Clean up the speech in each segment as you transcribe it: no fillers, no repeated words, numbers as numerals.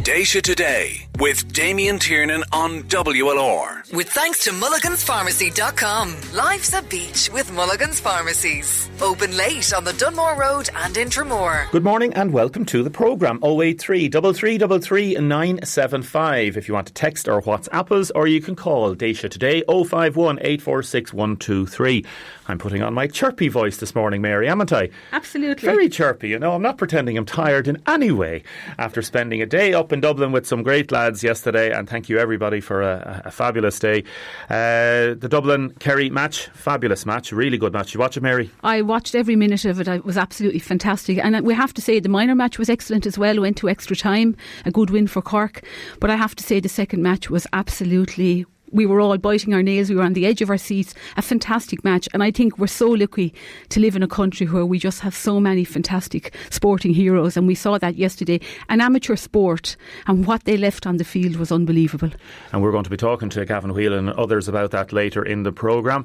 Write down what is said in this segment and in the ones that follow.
Déise Today with Damien Tiernan on WLR. With thanks to mulliganspharmacy.com. Life's a beach with Mulligan's Pharmacies. Open late on the Dunmore Road and Intramore. Good morning and welcome to the programme. 083 333 975 if you want to text or WhatsApp us, or you can call Déise Today 051 846 123. I'm putting on my chirpy voice this morning, Mary, haven't I? Absolutely. Very chirpy, you know. I'm not pretending I'm tired in any way after spending a day up in Dublin with some great lads yesterday, and thank you everybody for a fabulous day. The Dublin-Kerry match, fabulous match, really good match. You watch it, Mary? I watched every minute of it. It was absolutely fantastic, and we have to say the minor match was excellent as well. Went to extra time, a good win for Cork, but I have to say the second match was absolutely... We were all biting our nails. We were on the edge of our seats. A fantastic match. And I think we're so lucky to live in a country where we just have so many fantastic sporting heroes. And we saw that yesterday. An amateur sport. And what they left on the field was unbelievable. And we're going to be talking to Gavin Whelan and others about that later in the programme.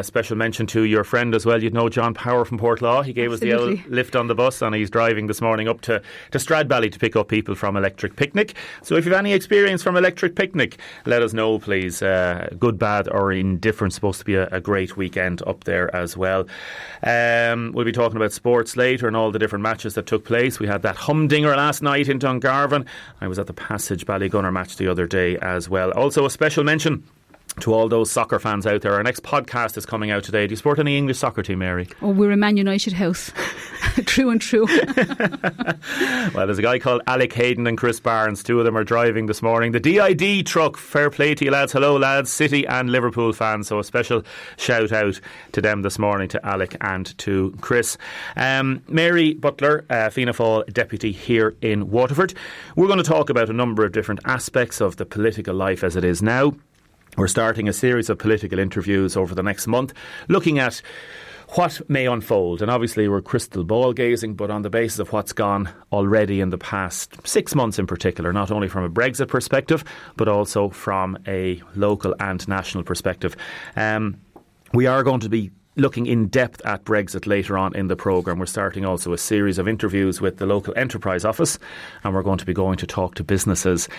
Special mention to your friend as well. You'd know John Power from Portlaw. He gave Absolutely. us the old lift on the bus, and he's driving this morning up to Stradbally to pick up people from Electric Picnic. So if you have any experience from Electric Picnic, let us know, please. Good, bad or indifferent. Supposed to be a great weekend up there as well. We'll be talking about sports later and all the different matches that took place. We had that humdinger last night in Dungarvan. I was at the Passage Ballygunner match the other day as well. Also a special mention to all those soccer fans out there. Our next podcast is coming out today. Do you support any English soccer team, Mary? Oh, we're a Man United house. True and true. Well, there's a guy called Alec Hayden and Chris Barnes. Two of them are driving this morning. The DID truck. Fair play to you, lads. Hello, lads. City and Liverpool fans. So a special shout out to them this morning, to Alec and to Chris. Mary Butler, Fianna Fáil deputy here in Waterford. We're going to talk about a number of different aspects of the political life as it is now. We're starting a series of political interviews over the next month, looking at what may unfold. And obviously we're crystal ball gazing, but on the basis of what's gone already in the past 6 months in particular, not only from a Brexit perspective, but also from a local and national perspective. We are going to be looking in depth at Brexit later on in the programme. We're starting also a series of interviews with the Local Enterprise Office, and we're going to be going to talk to businesses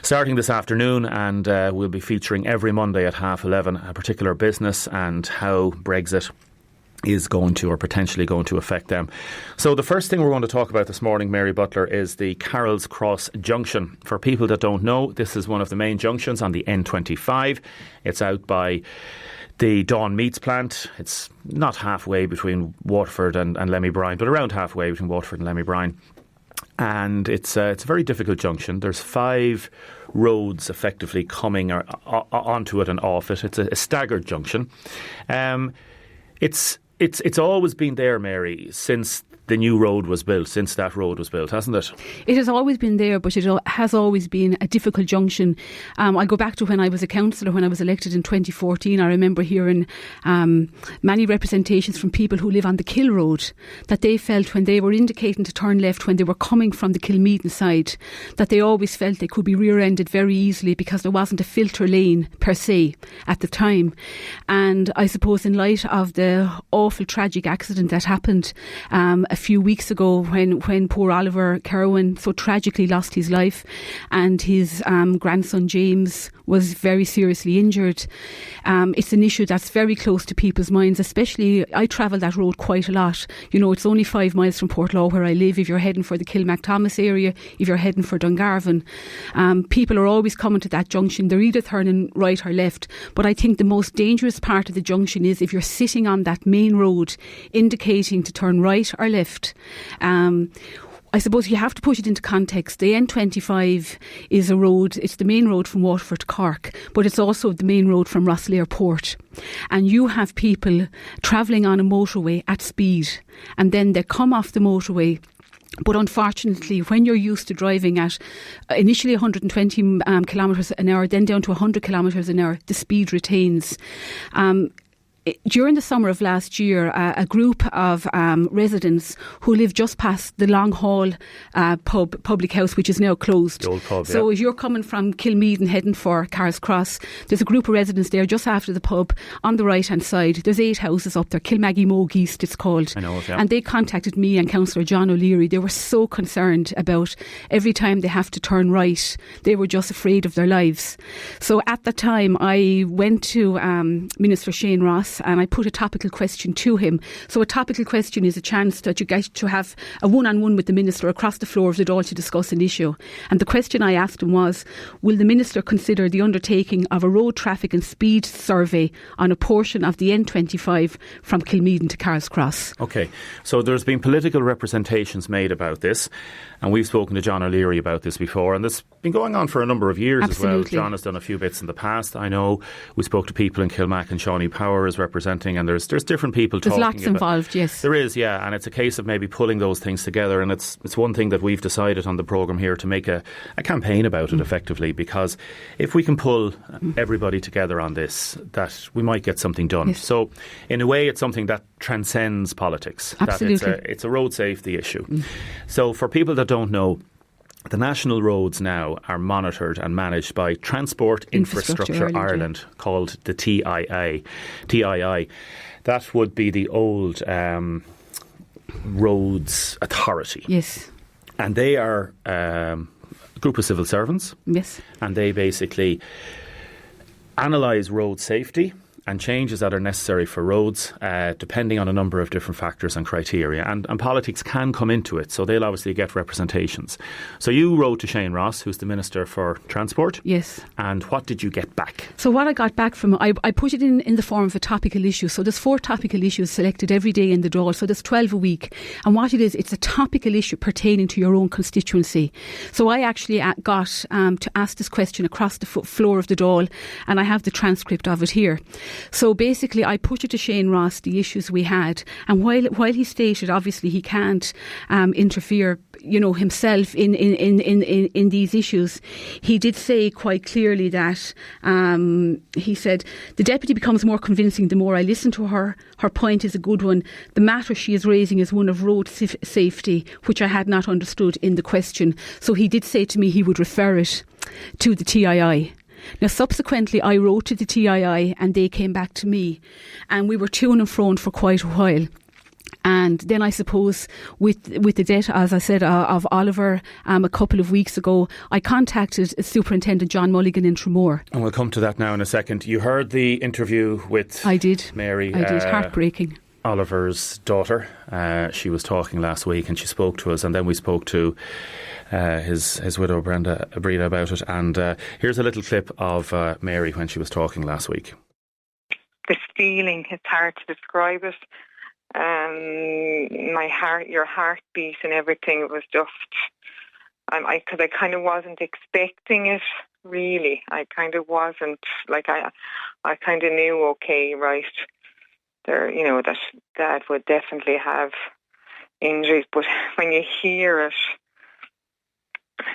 starting this afternoon, and we'll be featuring every Monday at 11:30 a particular business and how Brexit is going to or potentially going to affect them. So the first thing we're going to talk about this morning, Mary Butler, is the Carroll's Cross Junction. For people that don't know, this is one of the main junctions on the N25. It's out by the Dawn Meats plant. It's not halfway between Waterford and Lemmy-Brine, but around halfway between Waterford and Lemmy-Brine. And it's a very difficult junction. There's 5 roads effectively coming onto it and off it. It's a staggered junction. It's always been there, Mary, since the new road was built, since that road was built, hasn't it? It has always been there, but it has always been a difficult junction. I go back to when I was a councillor, when I was elected in 2014. I remember hearing many representations from people who live on the Kill Road, that they felt when they were indicating to turn left, when they were coming from the Kilmeaton side, that they always felt they could be rear-ended very easily because there wasn't a filter lane per se at the time. And I suppose in light of the awful tragic accident that happened a few weeks ago when poor Oliver Carroll so tragically lost his life, and his grandson James was very seriously injured. It's an issue that's very close to people's minds, especially I travel that road quite a lot. You know, it's only 5 miles from Portlaw where I live. If you're heading for the Kilmathomas area, if you're heading for Dungarvan, people are always coming to that junction. They're either turning right or left, but I think the most dangerous part of the junction is if you're sitting on that main road indicating to turn right or left. I suppose you have to put it into context. The N25 is a road, it's the main road from Waterford to Cork, but it's also the main road from Rosslare Port. And you have people travelling on a motorway at speed, and then they come off the motorway. But unfortunately, when you're used to driving at initially 120 kilometres an hour, then down to 100 kilometres an hour, the speed retains. during the summer of last year, a group of residents who live just past the Long Hall public house, which is now closed. The old pub, so as you're coming from Kilmeaden and heading for Carr's Cross, there's a group of residents there just after the pub on the right hand side. There's 8 houses up there, Kilmaggy Mogue East it's called. I know it, yeah. And they contacted me and Councillor John O'Leary. They were so concerned about every time they have to turn right, they were just afraid of their lives. So at the time I went to Minister Shane Ross and I put a topical question to him. So a topical question is a chance that you get to have a one-on-one with the Minister across the floor of the Dáil to discuss an issue. And the question I asked him was, will the Minister consider the undertaking of a road traffic and speed survey on a portion of the N25 from Kilmeaden to Carr's Cross? Okay, so there's been political representations made about this, and we've spoken to John O'Leary about this before, and this has been going on for a number of years as well. John has done a few bits in the past. I know we spoke to people in Kilmac and Shawnee Power is representing, and there's different people talking about. There's lots involved, yes. There is, yeah, and it's a case of maybe pulling those things together, and it's one thing that we've decided on the programme here to make a campaign about it effectively, because if we can pull everybody together on this, that we might get something done. Yes. So in a way it's something that transcends politics. Absolutely. That it's a road safety issue. So for people that don't know, the national roads now are monitored and managed by Transport Infrastructure Ireland, called the TII. That would be the old Roads Authority. Yes. And they are a group of civil servants. Yes. And they basically analyse road safety and changes that are necessary for roads, depending on a number of different factors and criteria. And politics can come into it, so they'll obviously get representations. So you wrote to Shane Ross, who's the Minister for Transport. Yes. And what did you get back? So what I got back from, I put it in the form of a topical issue. So there's 4 topical issues selected every day in the Dáil. So there's 12 a week. And what it is, it's a topical issue pertaining to your own constituency. So I actually got to ask this question across the floor of the Dáil, and I have the transcript of it here. So basically I put it to Shane Ross, the issues we had, and while he stated obviously he can't interfere, himself in these issues, he did say quite clearly that he said the deputy becomes more convincing the more I listen to her. Her point is a good one. The matter she is raising is one of road safety, which I had not understood in the question. So he did say to me he would refer it to the TII. Now, subsequently, I wrote to the TII and they came back to me, and we were to and fro for quite a while. And then I suppose with the death, as I said, of Oliver a couple of weeks ago, I contacted Superintendent John Mulligan in Tramore. And we'll come to that now in a second. You heard the interview with Mary. I did. Heartbreaking. Oliver's daughter. She was talking last week and she spoke to us, and then we spoke to his widow Brenda about it, and here's a little clip of Mary when she was talking last week. This feeling, it's hard to describe it. My heart, your heartbeat and everything, it was just, because I kind of wasn't expecting it, really. I kind of wasn't, I kind of knew, okay, right, there, that Dad would definitely have injuries, but when you hear it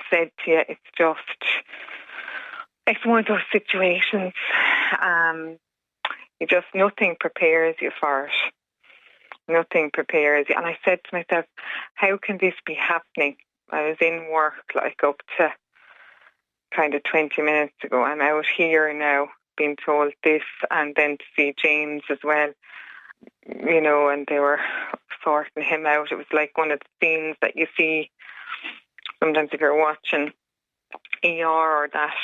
said to you, it's one of those situations, nothing prepares you for it. Nothing prepares you. And I said to myself, how can this be happening? I was in work up to kind of 20 minutes ago. I'm out here now being told this, and then to see James as well, and they were sorting him out. It was like one of the scenes that you see sometimes if you're watching ER or that,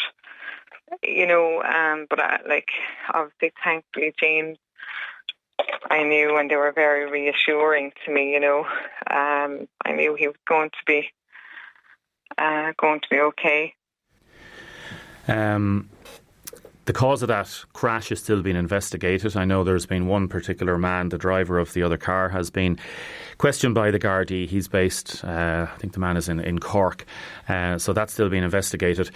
but obviously thankfully James, I knew, and they were very reassuring to me, I knew he was going to be okay. The cause of that crash is still being investigated. I know there's been one particular man, the driver of the other car, has been questioned by the Gardaí. He's based, I think the man is in Cork, so that's still being investigated.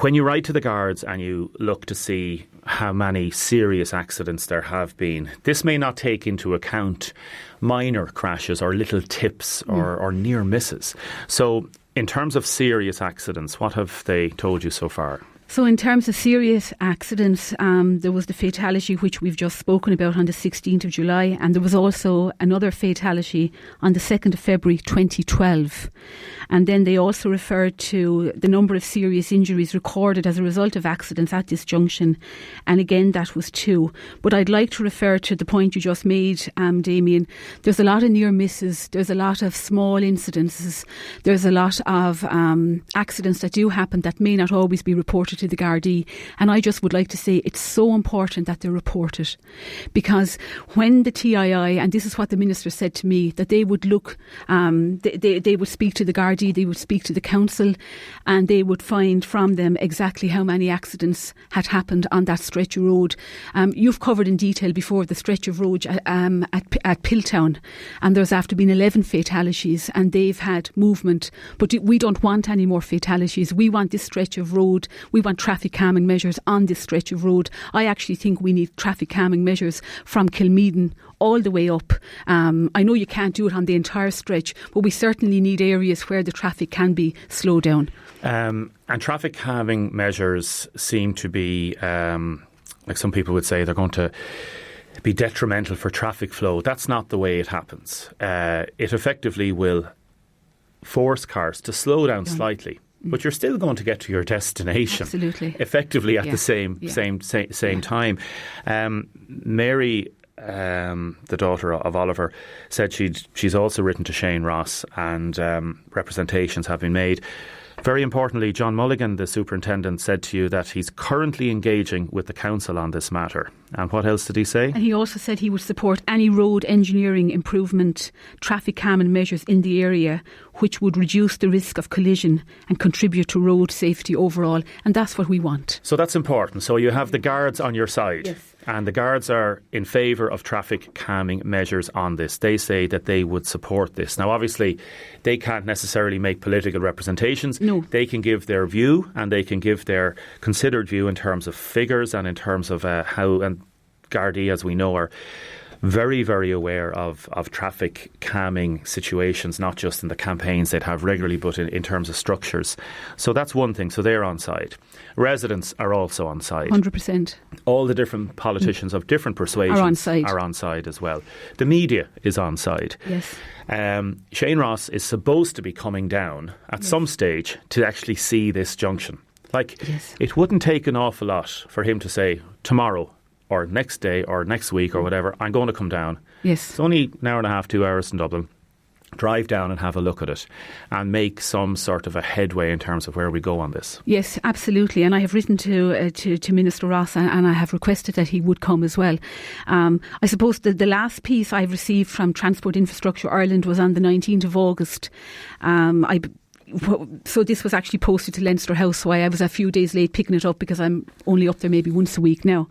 When you write to the guards and you look to see how many serious accidents there have been, this may not take into account minor crashes or little tips or near misses. So in terms of serious accidents, what have they told you so far? So in terms of serious accidents, there was the fatality which we've just spoken about on the 16th of July, and there was also another fatality on the 2nd of February 2012. And then they also referred to the number of serious injuries recorded as a result of accidents at this junction. And again, that was 2. But I'd like to refer to the point you just made, Damien. There's a lot of near misses. There's a lot of small incidences. There's a lot of accidents that do happen that may not always be reported to the Gardaí. And I just would like to say it's so important that they're reported. Because when the TII, and this is what the Minister said to me, that they would look, they would speak to the Gardaí, they would speak to the council, and they would find from them exactly how many accidents had happened on that stretch of road. You've covered in detail before the stretch of road at Piltown, and there's after been 11 fatalities, and they've had movement. But we don't want any more fatalities. We want this stretch of road, we want traffic calming measures on this stretch of road. I actually think we need traffic calming measures from Kilmeaden all the way up. I know you can't do it on the entire stretch, but we certainly need areas where the traffic can be slowed down. And traffic calming measures seem to be, like some people would say, they're going to be detrimental for traffic flow. That's not the way it happens. It effectively will force cars to slow down slightly. But you're still going to get to your destination. Absolutely. Effectively at the same time. Mary, the daughter of Oliver, said she's also written to Shane Ross, and representations have been made. Very importantly, John Mulligan, the superintendent, said to you that he's currently engaging with the council on this matter. And what else did he say? And he also said he would support any road engineering improvement, traffic calming measures in the area which would reduce the risk of collision and contribute to road safety overall. And that's what we want. So that's important. So you have the guards on your side. Yes. And the guards are in favour of traffic calming measures on this. They say that they would support this. Now, obviously, they can't necessarily make political representations. No. They can give their view, and they can give their considered view in terms of figures and in terms of how, and Gardaí, as we know, are very, very aware of traffic calming situations, not just in the campaigns they'd have regularly, but in terms of structures. So that's one thing. So they're on side. Residents are also on side. 100%. All the different politicians of different persuasions are on side as well. The media is on side. Yes. Shane Ross is supposed to be coming down at some stage to actually see this junction. It wouldn't take an awful lot for him to say, tomorrow or next day or next week or whatever, I'm going to come down. Yes. It's only an hour and a half, 2 hours in Dublin. Drive down and have a look at it and make some sort of a headway in terms of where we go on this. Yes, absolutely. And I have written to Minister Ross, and I have requested that he would come as well. I suppose the last piece I've received from Transport Infrastructure Ireland was on the 19th of August. So this was actually posted to Leinster House, so I was a few days late picking it up because I'm only up there maybe once a week now.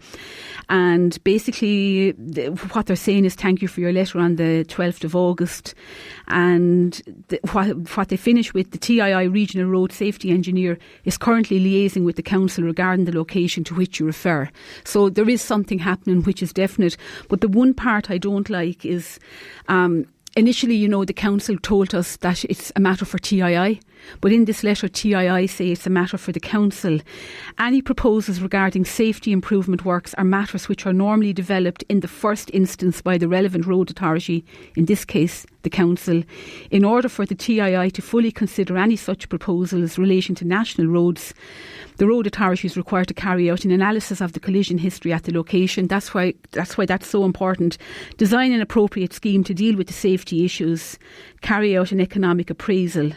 And basically what they're saying is thank you for your letter on the 12th of August. And what they finish with, the TII Regional Road Safety Engineer is currently liaising with the council regarding the location to which you refer. So there is something happening which is definite. But the one part I don't like is initially, the council told us that it's a matter for TII, but in this letter, TII say it's a matter for the council. Any proposals regarding safety improvement works are matters which are normally developed in the first instance by the relevant road authority, in this case, the council. In order for the TII to fully consider any such proposals relating to national roads, the road authority is required to carry out an analysis of the collision history at the location. That's why that's so important. Design an appropriate scheme to deal with the safety issues, carry out an economic appraisal,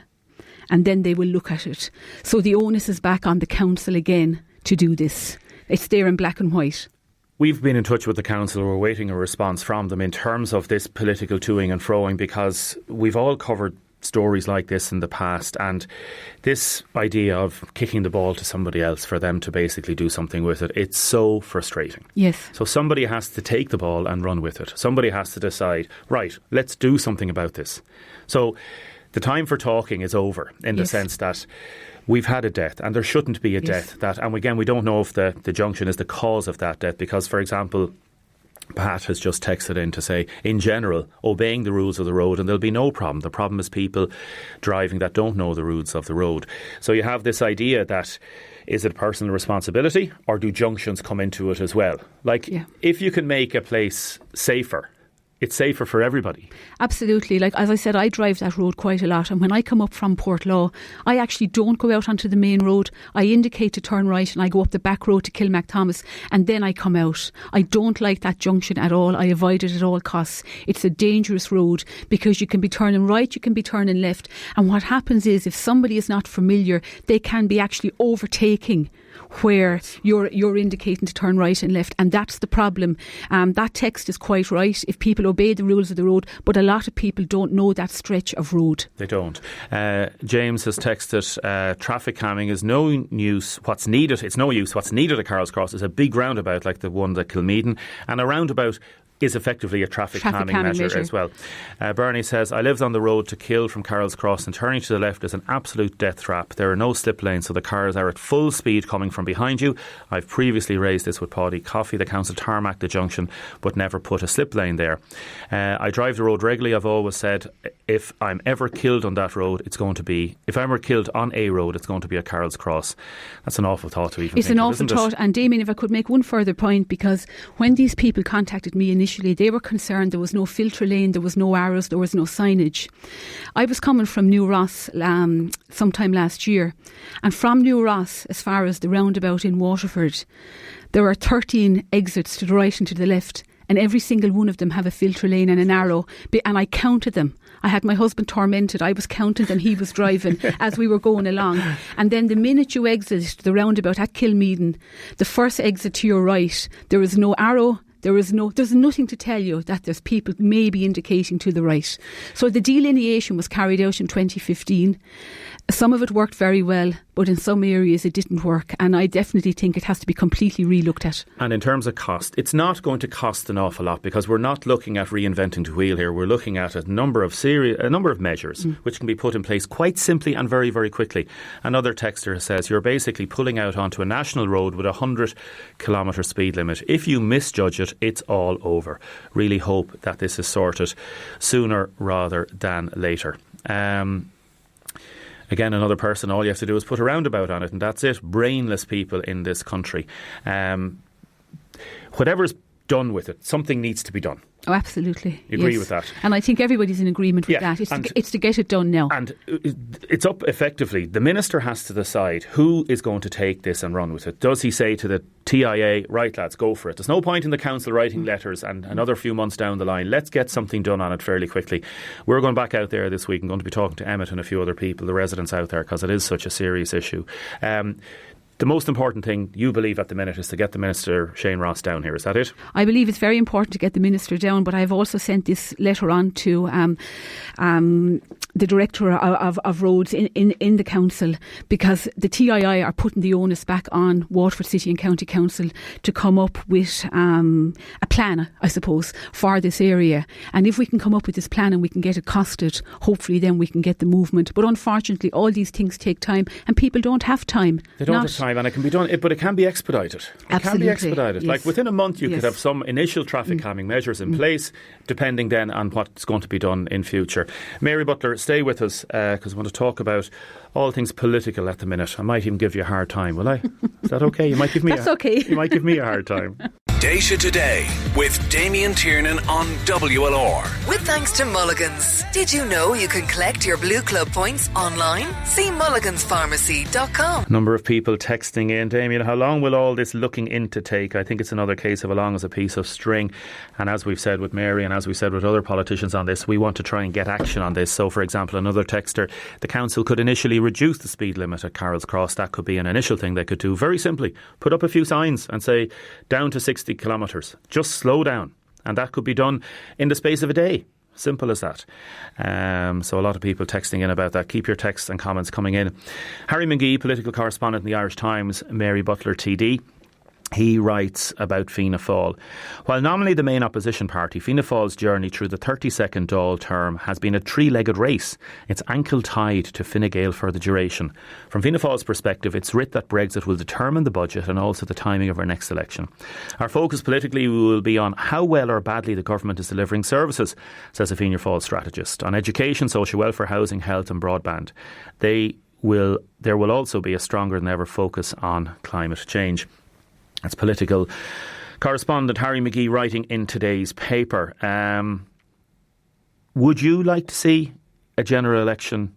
and then they will look at it. So the onus is back on the council again to do this. It's there in black and white. We've been in touch with the council. We're waiting a response from them in terms of this political toing and froing, because we've all covered stories like this in the past, and this idea of kicking the ball to somebody else for them to basically do something with it, it's so frustrating. Yes. So somebody has to take the ball and run with it. Somebody has to decide, right, let's do something about this. So the time for talking is over in the sense that we've had a death, and there shouldn't be a death. And again, we don't know if the junction is the cause of that death, because, for example, Pat has just texted in to say, in general, obeying the rules of the road and there'll be no problem. The problem is people driving that don't know the rules of the road. So you have this idea that, is it personal responsibility or do junctions come into it as well? Like, if you can make a place safer, it's safer for everybody. Absolutely. Like, as I said, I drive that road quite a lot. And when I come up from Portlaw, I actually don't go out onto the main road. I indicate to turn right and I go up the back road to Kilmathomas and then I come out. I don't like that junction at all. I avoid it at all costs. It's a dangerous road because you can be turning right, you can be turning left. And what happens is, if somebody is not familiar, they can be actually overtaking where you're indicating to turn right and left, and that's the problem. That text is quite right if people obey the rules of the road, but a lot of people don't know that stretch of road. They don't. James has texted, traffic calming is no use. What's needed? It's no use. What's needed at Carroll's Cross is a big roundabout like the one at Kilmeaden, and a roundabout is effectively a traffic calming measure as well. Bernie says, I lived on the road to Kill from Carroll's Cross and turning to the left is an absolute death trap. There are no slip lanes, so the cars are at full speed coming from behind you. I've previously raised this with Paddy Coffey. The council tarmacked the junction but never put a slip lane there. I drive the road regularly. I've always said, if I'm ever killed on that road, if I'm ever killed on a road, it's going to be at Carroll's Cross. That's an awful thought to even think of, It's an awful thought. And Damien, if I could make one further point, because when these people contacted me initially, they were concerned there was no filter lane, there was no arrows, there was no signage. I was coming from New Ross sometime last year, and from New Ross, as far as the roundabout in Waterford, there are 13 exits to the right and to the left, and every single one of them have a filter lane and an arrow, and I counted them. I had my husband tormented. I was counting them. He was driving as we were going along. And then the minute you exit the roundabout at Kilmeaden, the first exit to your right, there is no arrow. There's nothing to tell you that there's people maybe indicating to the right. So the delineation was carried out in 2015. Some of it worked very well, but in some areas it didn't work, and I definitely think it has to be completely relooked at. And in terms of cost, it's not going to cost an awful lot, because we're not looking at reinventing the wheel here. We're looking at a number of measures which can be put in place quite simply and very, very quickly. Another texter says you're basically pulling out onto a national road with a 100-kilometre speed limit. If you misjudge it, it's all over. Really hope that this is sorted sooner rather than later. Again, another person, all you have to do is put a roundabout on it, and that's it. Brainless people in this country. Whatever's done with it, something needs to be done. Oh, absolutely. You agree with that? And I think everybody's in agreement with that. It's to get it done now. And it's up effectively. The minister has to decide who is going to take this and run with it. Does he say to the TIA, right lads, go for it? There's no point in the council writing letters and another few months down the line. Let's get something done on it fairly quickly. We're going back out there this week and going to be talking to Emmett and a few other people, the residents out there, because it is such a serious issue. The most important thing you believe at the minute is to get the Minister, Shane Ross, down here. Is that it? I believe it's very important to get the Minister down, but I've also sent this letter on to the Director of Roads in the Council, because the TII are putting the onus back on Waterford City and County Council to come up with a plan, I suppose, for this area. And if we can come up with this plan and we can get it costed, hopefully then we can get the movement. But unfortunately, all these things take time and people don't have time. They don't have time. And it can be done, but it can be expedited. Absolutely. Can be expedited. Yes. Like within a month, you could have some initial traffic calming measures in place, depending then on what's going to be done in future. Mary Butler, stay with us, because I want to talk about all things political at the minute. I might even give you a hard time, will I? Is that okay? You might give me. That's okay. You might give me a hard time. Déise Today with Damien Tiernan on WLR. With thanks to Mulligan's. Did you know you can collect your Blue Club points online? See mulliganspharmacy.com. Number of people texting in. Damien, how long will all this looking into take? I think it's another case of as long as a piece of string. And as we've said with Mary and as we've said with other politicians on this, we want to try and get action on this. So, for example, another texter, the council could initially reduce the speed limit at Carroll's Cross. That could be an initial thing they could do. Very simply, put up a few signs and say down to 60 kilometres. Just slow down. And that could be done in the space of a day. Simple as that. So a lot of people texting in about that. Keep your texts and comments coming in. Harry McGee, political correspondent in the Irish Times, Mary Butler TD. He writes about Fianna Fáil. While nominally the main opposition party, Fianna Fáil's journey through the 32nd Dáil term has been a three-legged race. It's ankle-tied to Fine Gael for the duration. From Fianna Fáil's perspective, it's writ that Brexit will determine the budget and also the timing of our next election. Our focus politically will be on how well or badly the government is delivering services, says a Fianna Fáil strategist, on education, social welfare, housing, health and broadband. There will also be a stronger than ever focus on climate change. That's political correspondent Harry McGee writing in today's paper. Would you like to see a general election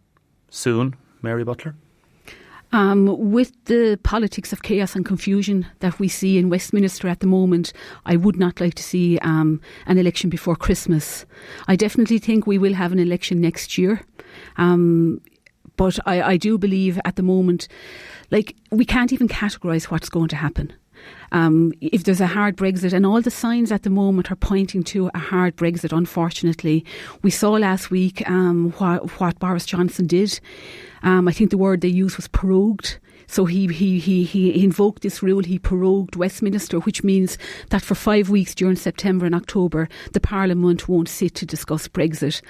soon, Mary Butler? With the politics of chaos and confusion that we see in Westminster at the moment, I would not like to see an election before Christmas. I definitely think we will have an election next year. But I do believe at the moment, we can't even categorise what's going to happen. If there's a hard Brexit, and all the signs at the moment are pointing to a hard Brexit, unfortunately. We saw last week what Boris Johnson did. I think the word they used was prorogued. So he invoked this rule, he prorogued Westminster, which means that for 5 weeks during September and October, the Parliament won't sit to discuss Brexit.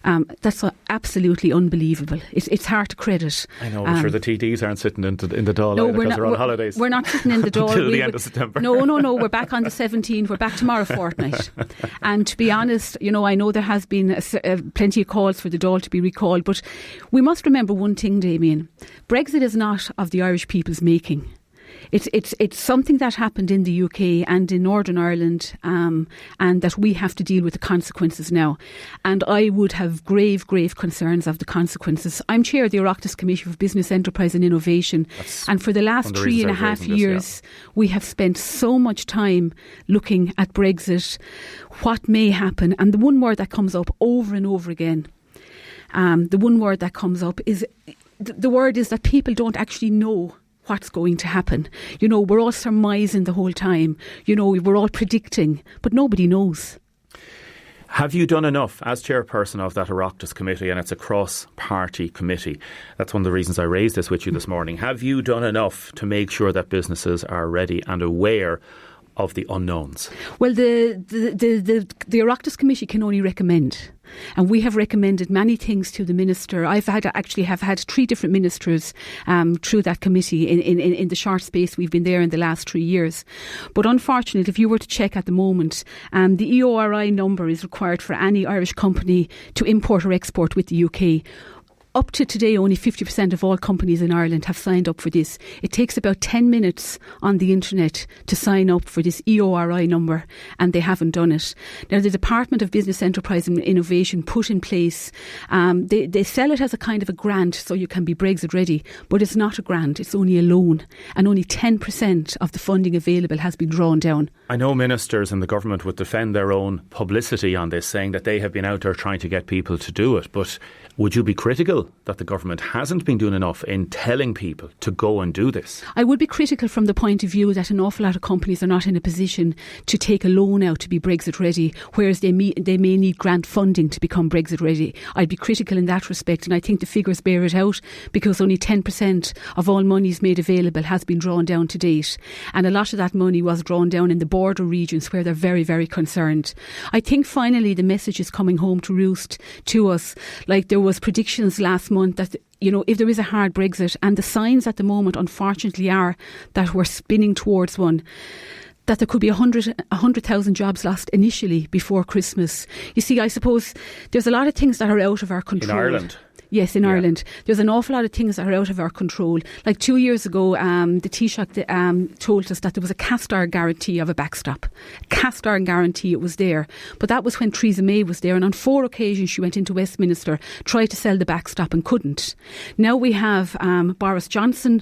That's absolutely unbelievable. It's hard to credit. I know, I'm sure the TDs aren't sitting in the Dáil because they're on holidays. We're not sitting in the Dáil. Until the end of September. No, we're back on the 17th. We're back tomorrow fortnight. And to be honest, I know there has been plenty of calls for the Dáil to be recalled, but we must remember one thing, Damien. Brexit is not of the Irish people's making. It's something that happened in the UK and in Northern Ireland, and that we have to deal with the consequences now. And I would have grave concerns of the consequences. I'm chair of the Oireachtas Committee for Business, Enterprise and Innovation. And for the last 3.5 years, we have spent so much time looking at Brexit, what may happen. And the one word that comes up over and over again, is the word is that people don't actually know what's going to happen. We're all surmising the whole time. We're all predicting, but nobody knows. Have you done enough as chairperson of that Oireachtas committee, and it's a cross-party committee? That's one of the reasons I raised this with you this morning. Have you done enough to make sure that businesses are ready and aware of the unknowns? Well, the Oireachtas committee can only recommend. And we have recommended many things to the minister. I've had 3 different ministers through that committee in the short space we've been there in the last 3 years. But unfortunately, if you were to check at the moment, the EORI number is required for any Irish company to import or export with the UK. Up to today, only 50% of all companies in Ireland have signed up for this. It takes about 10 minutes on the internet to sign up for this EORI number, and they haven't done it. Now, the Department of Business, Enterprise and Innovation put in place, they sell it as a kind of a grant so you can be Brexit ready, but it's not a grant, it's only a loan, and only 10% of the funding available has been drawn down. I know ministers and the government would defend their own publicity on this, saying that they have been out there trying to get people to do it, but would you be critical that the government hasn't been doing enough in telling people to go and do this? I would be critical from the point of view that an awful lot of companies are not in a position to take a loan out to be Brexit ready, whereas they may need grant funding to become Brexit ready. I'd be critical in that respect, and I think the figures bear it out, because only 10% of all monies made available has been drawn down to date. And a lot of that money was drawn down in the border regions where they're very, very concerned. I think finally the message is coming home to roost to us. Like there was predictions last month that, if there is a hard Brexit, and the signs at the moment unfortunately are that we're spinning towards one, that there could be 100,000 jobs lost initially before Christmas. You see, I suppose there's a lot of things that are out of our control. In Ireland? Yes, in Ireland. There's an awful lot of things that are out of our control. Like 2 years ago, the Taoiseach told us that there was a cast iron guarantee of a backstop. Cast iron guarantee, it was there. But that was when Theresa May was there, and on 4 occasions she went into Westminster, tried to sell the backstop and couldn't. Now we have Boris Johnson,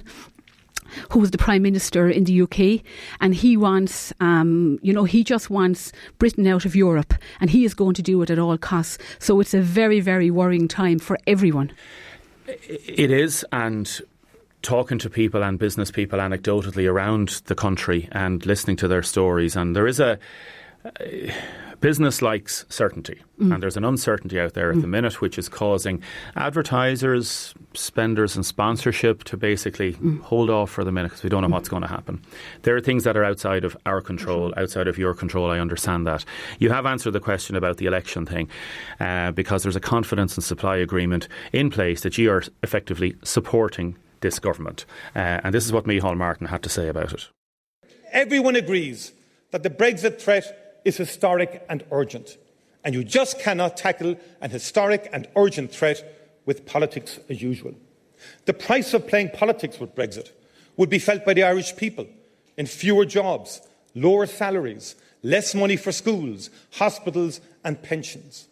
who was the Prime Minister in the UK, and he wants, he just wants Britain out of Europe, and he is going to do it at all costs. So it's a very, very worrying time for everyone. It is, and talking to people and business people anecdotally around the country and listening to their stories, and there is business likes certainty, and there's an uncertainty out there at the minute which is causing advertisers, spenders and sponsorship to basically hold off for the minute because we don't know what's going to happen. There are things that are outside of our control, outside of your control. I understand that. You have answered the question about the election thing because there's a confidence and supply agreement in place that you are effectively supporting this government. And this is what Micheál Martin had to say about it. Everyone agrees that the Brexit threat is historic and urgent, and you just cannot tackle an historic and urgent threat with politics as usual. The price of playing politics with Brexit would be felt by the Irish people in fewer jobs, lower salaries, less money for schools, hospitals and pensions.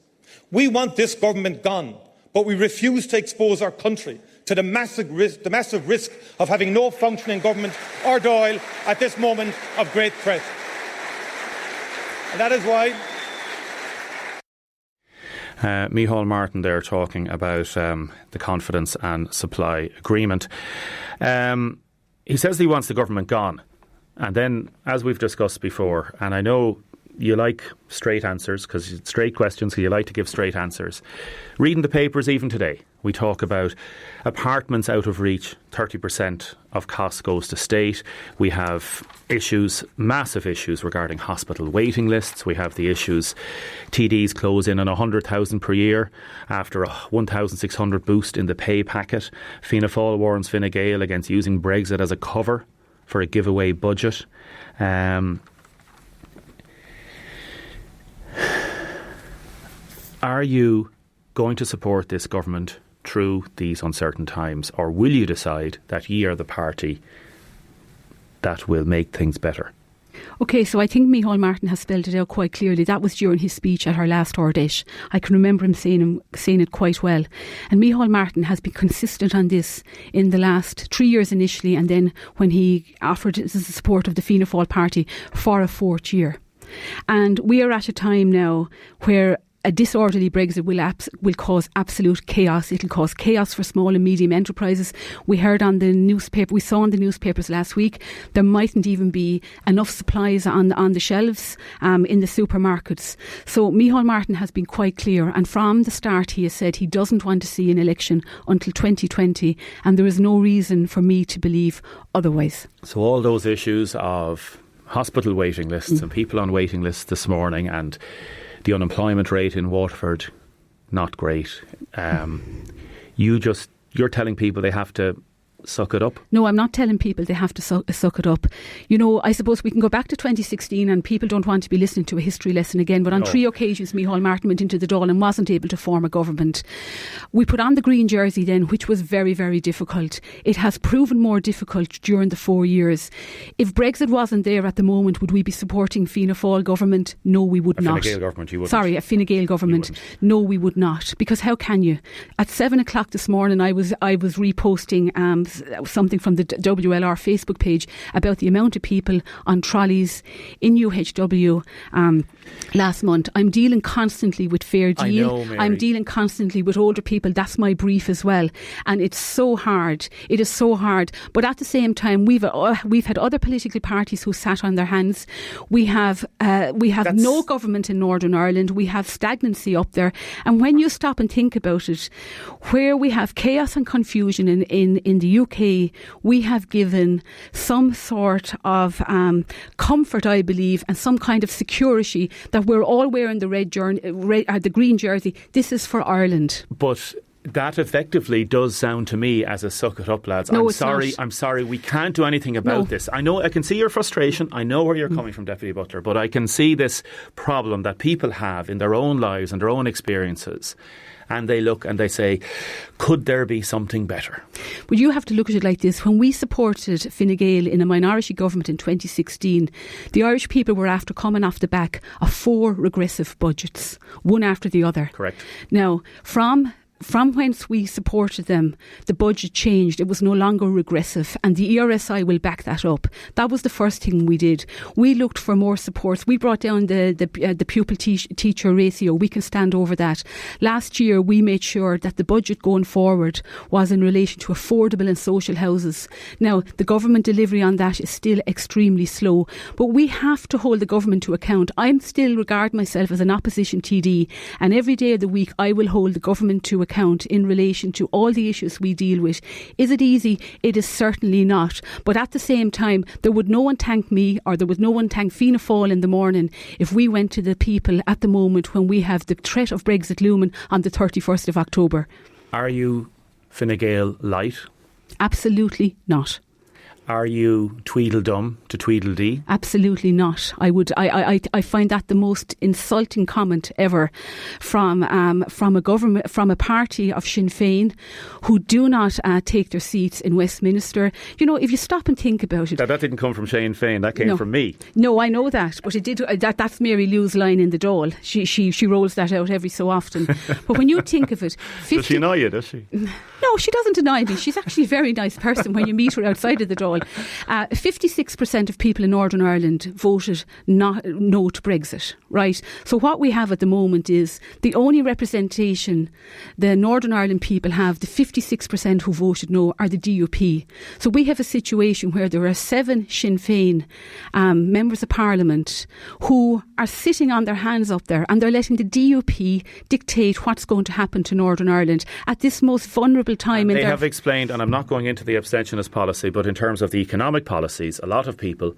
We want this government gone, but we refuse to expose our country to the massive risk of having no functioning government or Dáil at this moment of great threat. And that is why Micheál Martin there talking about the confidence and supply agreement. He says he wants the government gone. And then, as we've discussed before, and I know you like straight answers, because straight questions, because you like to give straight answers. Reading the papers even today, we talk about apartments out of reach, 30% of costs goes to state. We have issues, massive issues regarding hospital waiting lists. We have the issues, TDs close in on 100,000 per year after a 1,600 boost in the pay packet. Fianna Fáil warns Fine Gael against using Brexit as a cover for a giveaway budget. Are you going to support this government through these uncertain times, or will you decide that ye are the party that will make things better? OK, so I think Micheál Martin has spelled it out quite clearly. That was during his speech at her last Ardèche. I can remember him saying it quite well. And Micheál Martin has been consistent on this in the last 3 years initially, and then when he offered the support of the Fianna Fáil party for a fourth year. And we are at a time now where a disorderly Brexit will cause absolute chaos. It'll cause chaos for small and medium enterprises. We heard on the newspaper, we saw in the newspapers last week, there mightn't even be enough supplies on the shelves in the supermarkets. So Micheál Martin has been quite clear, and from the start he has said he doesn't want to see an election until 2020, and there is no reason for me to believe otherwise. So all those issues of hospital waiting lists and people on waiting lists this morning, and the unemployment rate in Waterford, not great. You're telling people they have to suck it up? No, I'm not telling people they have to suck it up. You know, I suppose we can go back to 2016, and people don't want to be listening to a history lesson again, but on 3 occasions Micheál Martin went into the Dáil and wasn't able to form a government. We put on the green jersey then, which was very, very difficult. It has proven more difficult during the 4 years. If Brexit wasn't there at the moment, would we be supporting Fianna Fáil government? No, we would not. A Fine Gael government, you wouldn't. Sorry, a Fine Gael government. No, we would not. Because how can you? At 7 o'clock this morning, I was reposting something from the WLR Facebook page about the amount of people on trolleys in UHW last month. I'm dealing constantly with Fair Deal. I'm dealing constantly with older people. That's my brief as well. And it's so hard. It is so hard. But at the same time, we've had other political parties who sat on their hands. We have no government in Northern Ireland. We have stagnancy up there. And when you stop and think about it, where we have chaos and confusion in the UK, we have given some sort of comfort, I believe, and some kind of security that we're all wearing the green jersey. This is for Ireland. But that effectively does sound to me as a suck it up, lads. No, I'm sorry, we can't do anything about this. I know, I can see your frustration. I know where you're coming from, Deputy Butler, but I can see this problem that people have in their own lives and their own experiences. And they look and they say, could there be something better? Well, you have to look at it like this. When we supported Fine Gael in a minority government in 2016, the Irish people were after coming off the back of 4 regressive budgets, one after the other. Correct. Now, from from whence we supported them, the budget changed. It was no longer regressive, and the ERSI will back that up. That was the first thing we did. We looked for more supports. We brought down the pupil-teacher ratio. We can stand over that. Last year, we made sure that the budget going forward was in relation to affordable and social houses. Now, the government delivery on that is still extremely slow, but we have to hold the government to account. I still regard myself as an opposition TD, and every day of the week I will hold the government to account in relation to all the issues we deal with. Is it easy? It is certainly not. But at the same time, there would no one thank me, or there would no one thank Fianna Fáil in the morning if we went to the people at the moment when we have the threat of Brexit looming on the 31st of October. Are you Fine Gael light? Absolutely not. Are you Tweedledum to Tweedledee? Absolutely not. I find that the most insulting comment ever from a government, from a party of Sinn Féin, who do not take their seats in Westminster. You know, if you stop and think about it, that didn't come from Sinn Féin. That came from me. No, I know that, but it did. That's Mary Lou's line in the Dáil. She rolls that out every so often. But when you think of it, does she annoy you? Does she? No, she doesn't annoy me. She's actually a very nice person when you meet her outside of the Dáil. 56% of people in Northern Ireland voted no to Brexit, right? So what we have at the moment is the only representation the Northern Ireland people have, the 56% who voted no, are the DUP. So we have a situation where there are 7 Sinn Féin members of Parliament who are sitting on their hands up there, and they're letting the DUP dictate what's going to happen to Northern Ireland at this most vulnerable time. They have explained, and I'm not going into the abstentionist policy, but in terms of the economic policies, a lot of people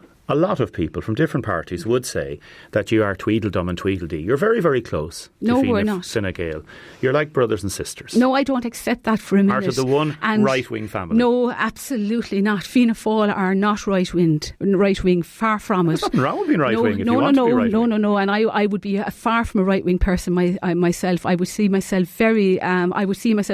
from different parties would say that you are Tweedledum and Tweedledee. You're very, very close to we're not. Fine Gael. You're like brothers and sisters. No, I don't accept that for a minute. Part of the one right-wing family. No, absolutely not. Fianna Fáil are not right-wing, far from it. There's nothing wrong with being right-wing if you want to be right-wing. No, and I would be far from a right-wing person myself. I would see myself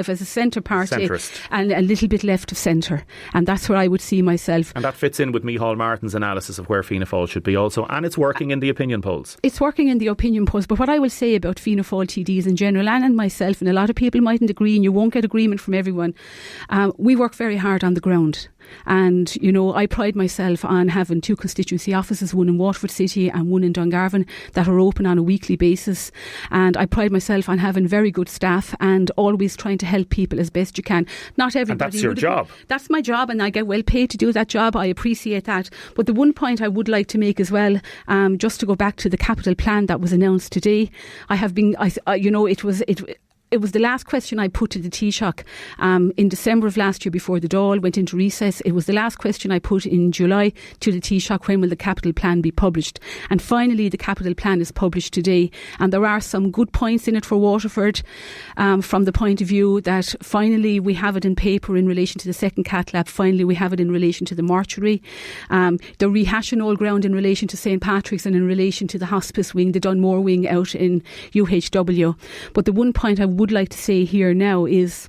as a centre party. Centrist. And a little bit left of centre. And that's where I would see myself. And that fits in with Micheál Martin's analysis of where Fianna Fáil should be also, and it's working in the opinion polls. It's working in the opinion polls, but what I will say about Fianna Fáil TDs in general, and myself, and a lot of people mightn't agree, and you won't get agreement from everyone, we work very hard on the ground. And, you know, I pride myself on having 2 constituency offices, one in Waterford City and one in Dungarvan, that are open on a weekly basis. And I pride myself on having very good staff and always trying to help people as best you can. Not everybody. And that's your job. That's my job, and I get well paid to do that job. I appreciate that. But the one point I would like to make as well, just to go back to the capital plan that was announced today, it was the last question I put to the Taoiseach in December of last year before the Dáil went into recess. It was the last question I put in July to the Taoiseach: when will the capital plan be published? And finally the capital plan is published today, and there are some good points in it for Waterford, from the point of view that finally we have it in paper in relation to the second cat lab. Finally we have it in relation to the mortuary, the rehashing old ground in relation to St Patrick's, and in relation to the hospice wing, the Dunmore wing out in UHW. But the one point I would like to say here now is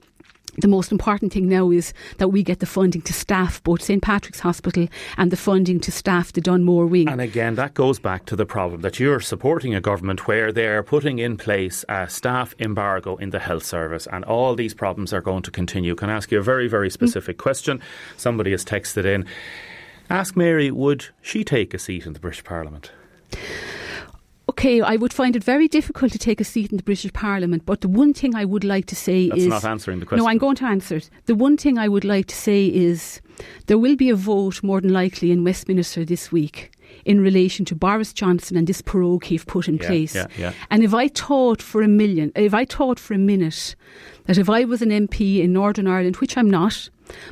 the most important thing now is that we get the funding to staff both St Patrick's Hospital and the funding to staff the Dunmore wing. And again, that goes back to the problem that you're supporting a government where they're putting in place a staff embargo in the health service, and all these problems are going to continue. Can I ask you a very, very specific question? Somebody has texted in. Ask Mary, would she take a seat in the British Parliament? Okay, I would find it very difficult to take a seat in the British Parliament, but the one thing I would like to say is... That's not answering the question. No, I'm going to answer it. The one thing I would like to say is there will be a vote more than likely in Westminster this week in relation to Boris Johnson and this pirogue he's put in place. Yeah. And if I thought for a minute that if I was an MP in Northern Ireland, which I'm not,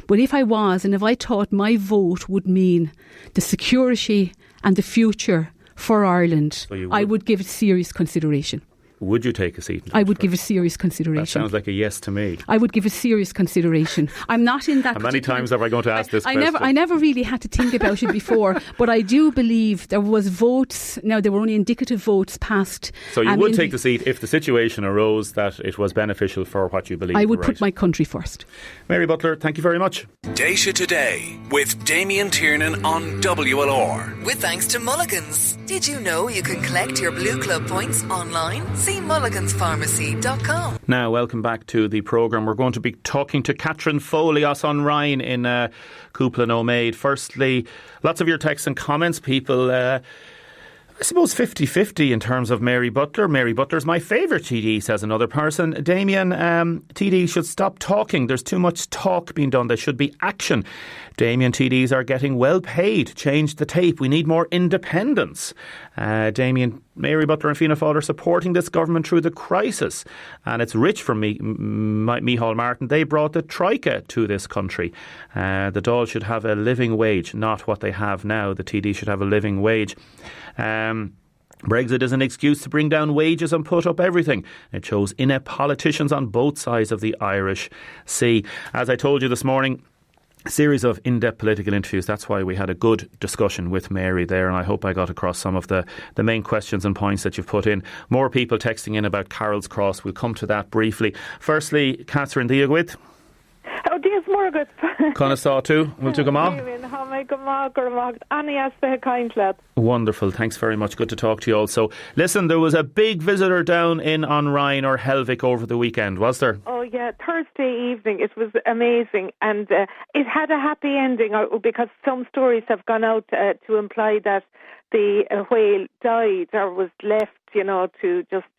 but if I was, and if I thought my vote would mean the security and the future for Ireland, so I would give it serious consideration. Would you take a seat? I would give it serious consideration. That sounds like a yes to me. I would give it serious consideration. I'm not in that. How many times have I going to ask this question? I never really had to think about it before, but I do believe there was votes. Now, there were only indicative votes passed. So you would take the seat if the situation arose that it was beneficial for what you believe. I would put my country first. Mary Butler, thank you very much. Déise Today with Damien Tiernan on WLR. With thanks to Mulligan's. Did you know you can collect your Blue Club points online? See See mulliganspharmacy.com. Now, welcome back to the programme. We're going to be talking to Catherine Foley on Rinn in Cúpla Nó Méid. Firstly, lots of your texts and comments, people. I suppose 50-50 in terms of Mary Butler. Mary Butler's my favourite TD, says another person. Damien, TD should stop talking. There's too much talk being done. There should be action. Damien, TDs are getting well paid. Change the tape. We need more independence. Damien, Mary Butler and Fianna Fáil are supporting this government through the crisis. And it's rich for me, Micheál Martin. They brought the Troika to this country. The Dáil should have a living wage, not what they have now. The TD should have a living wage. Brexit is an excuse to bring down wages and put up everything. It shows inept politicians on both sides of the Irish Sea. As I told you this morning, a series of in-depth political interviews. That's why we had a good discussion with Mary there, and I hope I got across some of the main questions and points that you've put in. More people texting in about Carroll's Cross. We'll come to that briefly. Firstly, Catherine Díagwith. Oh, Díaz Morgan. Conna saw too. We'll do them all. Wonderful. Thanks very much. Good to talk to you also. Listen, there was a big visitor down in on Rinn or Helvick over the weekend, was there? Oh, yeah. Thursday evening. It was amazing. And it had a happy ending because some stories have gone out to imply that the whale died or was left,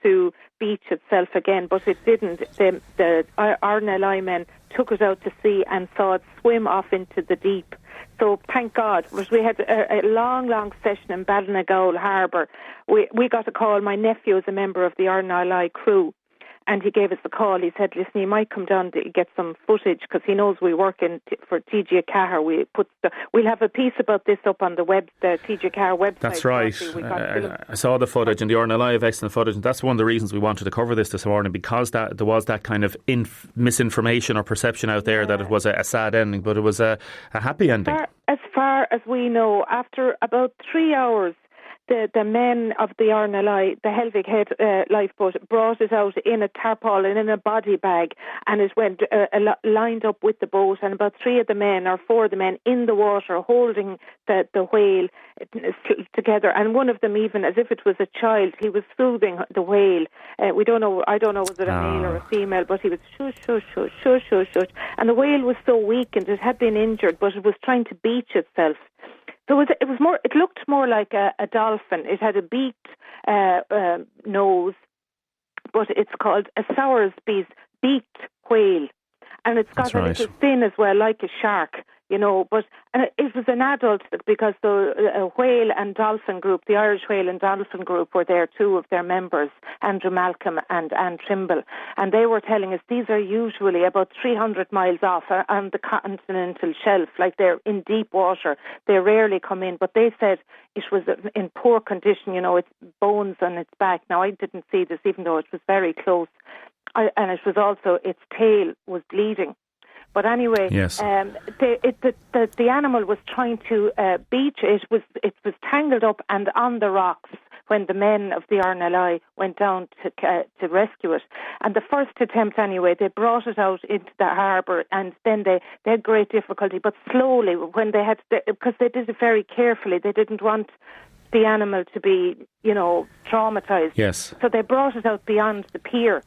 to beach itself again. But it didn't. The RNLI men took it out to sea and saw it swim off into the deep. So thank God. We had a long session in Ballinagall Harbour. We got a call. My nephew is a member of the RNLI crew, and he gave us a call. He said, listen, you might come down to get some footage because he knows we work for TG Cahir. We'll have a piece about this up on the TG Cahir website. That's right. I saw the footage, and the RNLI have excellent footage, and that's one of the reasons we wanted to cover this morning, because there was that kind of misinformation or perception out there that it was a sad ending, but it was a happy ending. As far as we know, after about 3 hours, the men of the RNLI, the Helvick Head lifeboat, brought it out in a tarpaulin, in a body bag, and it went lined up with the boat, and about 4 of the men in the water holding the whale together, and one of them, even as if it was a child, he was soothing the whale. I don't know was it a male or a female, but he was shush, shush, shush, shush, shush, shush, and the whale was so weakened, it had been injured, but it was trying to beach itself. So it was more. It looked more like a dolphin. It had a beaked nose, but it's called a Sowersby's beaked whale, and it's got a little fin as well, like a shark. But it was an adult, because the whale and dolphin group, the Irish Whale and Dolphin Group, were there, 2 of their members, Andrew Malcolm and Anne Trimble, and they were telling us these are usually about 300 miles off on the continental shelf, like they're in deep water. They rarely come in, but they said it was in poor condition, its bones on its back. Now, I didn't see this, even though it was very close, and it was also, its tail was bleeding. But anyway, yes. The animal was trying to beach. It was tangled up and on the rocks when the men of the RNLI went down to rescue it. And the first attempt, anyway, they brought it out into the harbour, and then they had great difficulty. But slowly, when they had, because they did it very carefully, they didn't want the animal to be, traumatised. Yes. So they brought it out beyond the pier.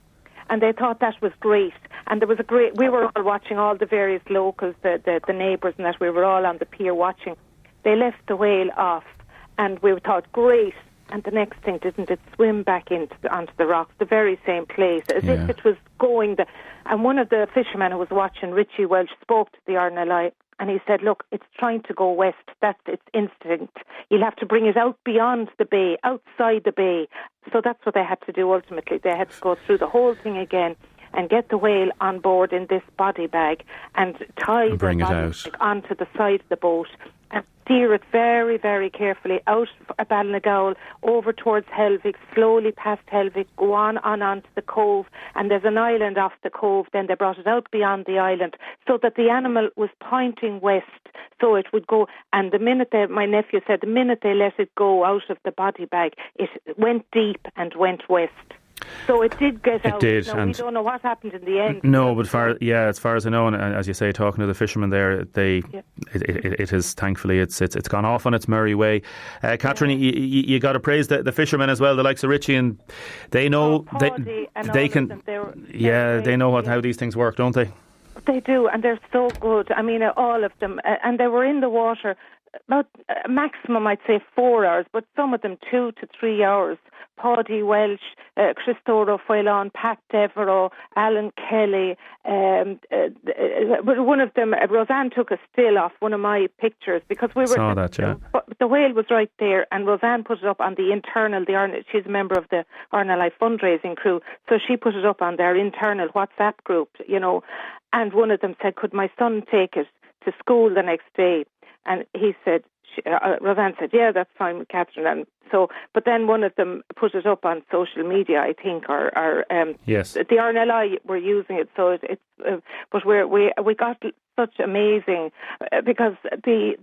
And they thought that was great. And there was we were all watching, all the various locals, the neighbours and that, we were all on the pier watching. They left the whale off, and we thought, great. And the next thing, didn't it swim back onto the rocks, the very same place, as if it was going and one of the fishermen who was watching, Richie Walsh, spoke to the RNLI, and he said, look, it's trying to go west. That's its instinct. You'll have to bring it out beyond the bay, outside the bay. So that's what they had to do ultimately. They had to go through the whole thing again and get the whale on board in this body bag and tie the body bag onto the side of the boat and steer it very, very carefully out of Ballinagall over towards Helvick, slowly past Helvick, go on onto the cove, and there's an island off the cove. Then they brought it out beyond the island so that the animal was pointing west, so it would go. And my nephew said, the minute they let it go out of the body bag, it went deep and went west. So it did get out. It did. Now, we don't know what happened in the end. No, but as far as I know, and as you say, talking to the fishermen there, it is, thankfully, it's gone off on its merry way. Catherine, you got to praise the fishermen as well, the likes of Richie, and they know they can. They know how these things work, don't they? They do, and they're so good. I mean, all of them, and they were in the water about maximum, I'd say 4 hours, but some of them 2 to 3 hours. Paddy Welsh, Christopher Whelan, Pat Devereux, Alan Kelly. One of them, Roseanne took a still off one of my pictures because we were. Saw that, yeah. The whale was right there, and Roseanne put it up on the internal. She's a member of the RNLI fundraising crew, so she put it up on their internal WhatsApp group. And one of them said, "Could my son take it to school the next day?" And he said, Roseanne said, "Yeah, that's fine with Catherine." And so, but then one of them put it up on social media, I think, yes, the RNLI were using it. So but we got such amazing because the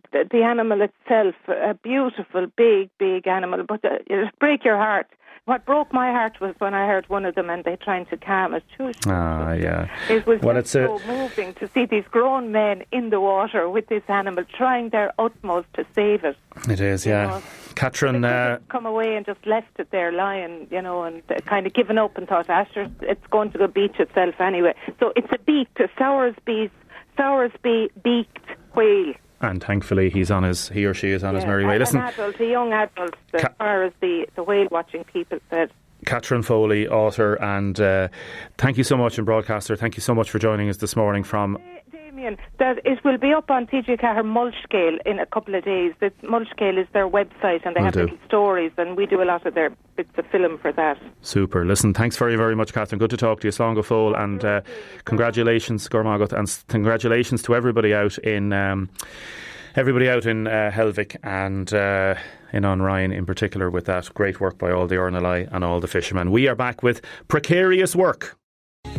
animal itself, a beautiful big animal, but it'll break your heart. What broke my heart was when I heard one of them and they trying to calm it. Yeah. It was so moving to see these grown men in the water with this animal trying their utmost to save it. It is, yeah. Catherine, come away and just left it there lying, and kind of given up and thought, it's going to go beach itself anyway. So it's a Sowersby beaked whale. And thankfully he or she is on his merry way. Listen, a young adult, as far as the whale watching people said. Catherine Foley, author, and thank you so much, and broadcaster. Thank you so much for joining us this morning from... Damien, that it will be up on TG Cahir Mulch Scale in a couple of days. Mulch Scale is their website, and they have little stories, and we do a lot of their bits of film for that. Super. Listen, thanks very, very much, Catherine. Good to talk to you. Slán go fóill, and congratulations, Gormagat, and congratulations to everybody out in Helvick and in Ryan in particular with that great work by all the RNLI and all the fishermen. We are back with Precarious Work.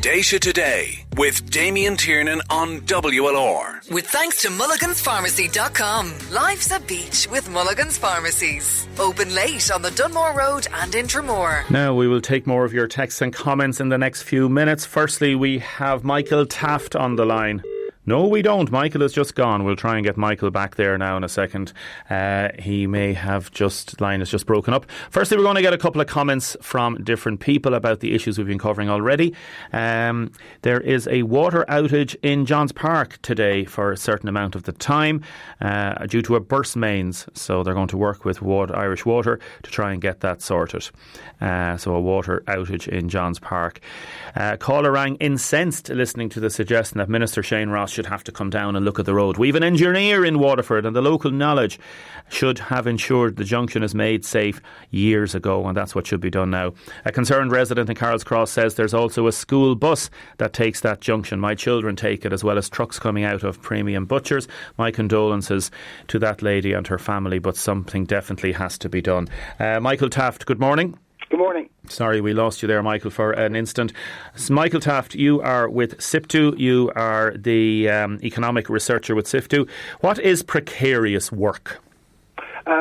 Déise Today with Damien Tiernan on WLR. With thanks to mulliganspharmacy.com. Life's a beach with Mulligan's Pharmacies. Open late on the Dunmore Road and Intramore. Now we will take more of your texts and comments in the next few minutes. Firstly, we have Michael Taft on the line. No, we don't. Michael is just gone. We'll try and get Michael back there now in a second. He may have line is just broken up. Firstly, we're going to get a couple of comments from different people about the issues we've been covering already. There is a water outage in Johns Park today for a certain amount of the time due to a burst mains. So they're going to work with Irish Water to try and get that sorted. So a water outage in Johns Park. Caller rang incensed listening to the suggestion that Minister Shane Ross should have to come down and look at the road. We've an engineer in Waterford and the local knowledge should have ensured the junction is made safe years ago, and that's what should be done now. A concerned resident in Carroll's Cross says there's also a school bus that takes that junction. My children take it, as well as trucks coming out of Premium Butchers. My condolences to that lady and her family, but something definitely has to be done. Michael Taft, good morning. Good morning. Sorry, we lost you there, Michael, for an instant. Michael Taft, you are with SIPTU. You are the economic researcher with SIPTU. What is precarious work?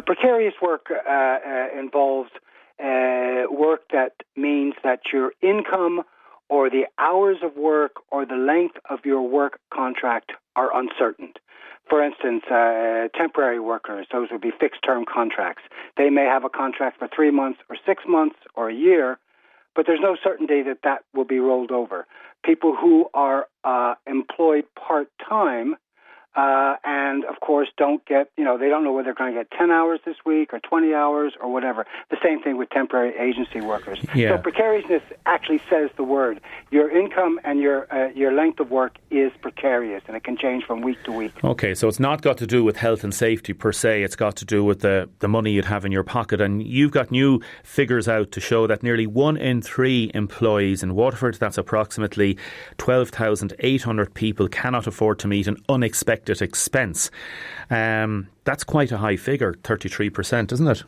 Precarious work involves work that means that your income or the hours of work or the length of your work contract are uncertain. For instance, temporary workers, those would be fixed-term contracts. They may have a contract for 3 months or 6 months or a year, but there's no certainty that will be rolled over. People who are employed part-time and, of course, don't get, they don't know whether they're going to get 10 hours this week or 20 hours or whatever. The same thing with temporary agency workers. Yeah. So precariousness actually says the word. Your income and your length of work is precarious, and it can change from week to week. Okay, so it's not got to do with health and safety per se. It's got to do with the money you'd have in your pocket. And you've got new figures out to show that nearly 1 in 3 employees in Waterford, that's approximately 12,800 people, cannot afford to meet an unexpected expense. That's quite a high figure, 33%, isn't it?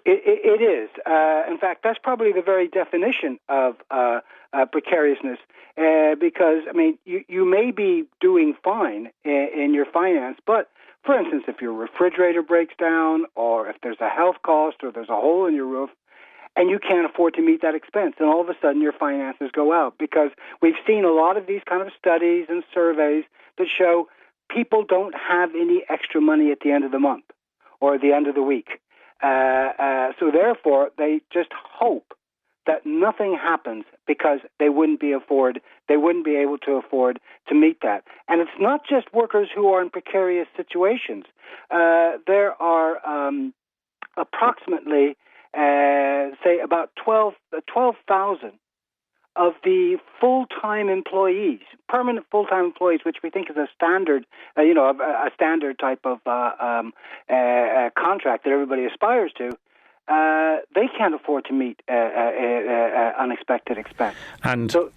It is. In fact, that's probably the very definition of precariousness, because, you may be doing fine in your finance, but, for instance, if your refrigerator breaks down or if there's a health cost or there's a hole in your roof, and you can't afford to meet that expense. And all of a sudden your finances go out, because we've seen a lot of these kind of studies and surveys that show people don't have any extra money at the end of the month or the end of the week. So therefore, they just hope that nothing happens, because they wouldn't be able to afford to meet that. And it's not just workers who are in precarious situations. There are approximately, say, about 12,000 of the full-time employees, permanent full-time employees, which we think is a standard, a standard type of contract that everybody aspires to. They can't afford to meet unexpected expense. And so,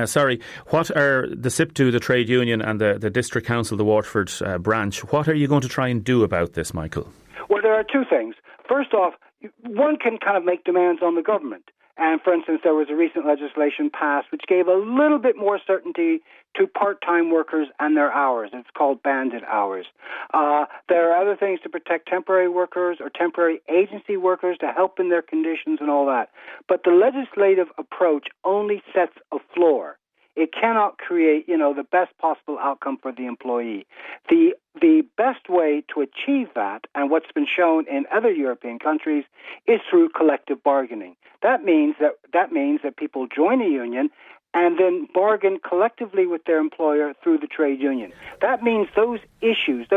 sorry. What are the SIPTU, the trade union, and the District Council, the Waterford branch, what are you going to try and do about this, Michael? Well, there are two things. First off, one can kind of make demands on the government. And, for instance, there was a recent legislation passed which gave a little bit more certainty to part-time workers and their hours. It's called banded hours. There are other things to protect temporary workers or temporary agency workers to help in their conditions and all that. But the legislative approach only sets a floor. It cannot create, the best possible outcome for the employee. The best way to achieve that, and what's been shown in other European countries, is through collective bargaining. That means that people join a union and then bargain collectively with their employer through the trade union. That means those issues,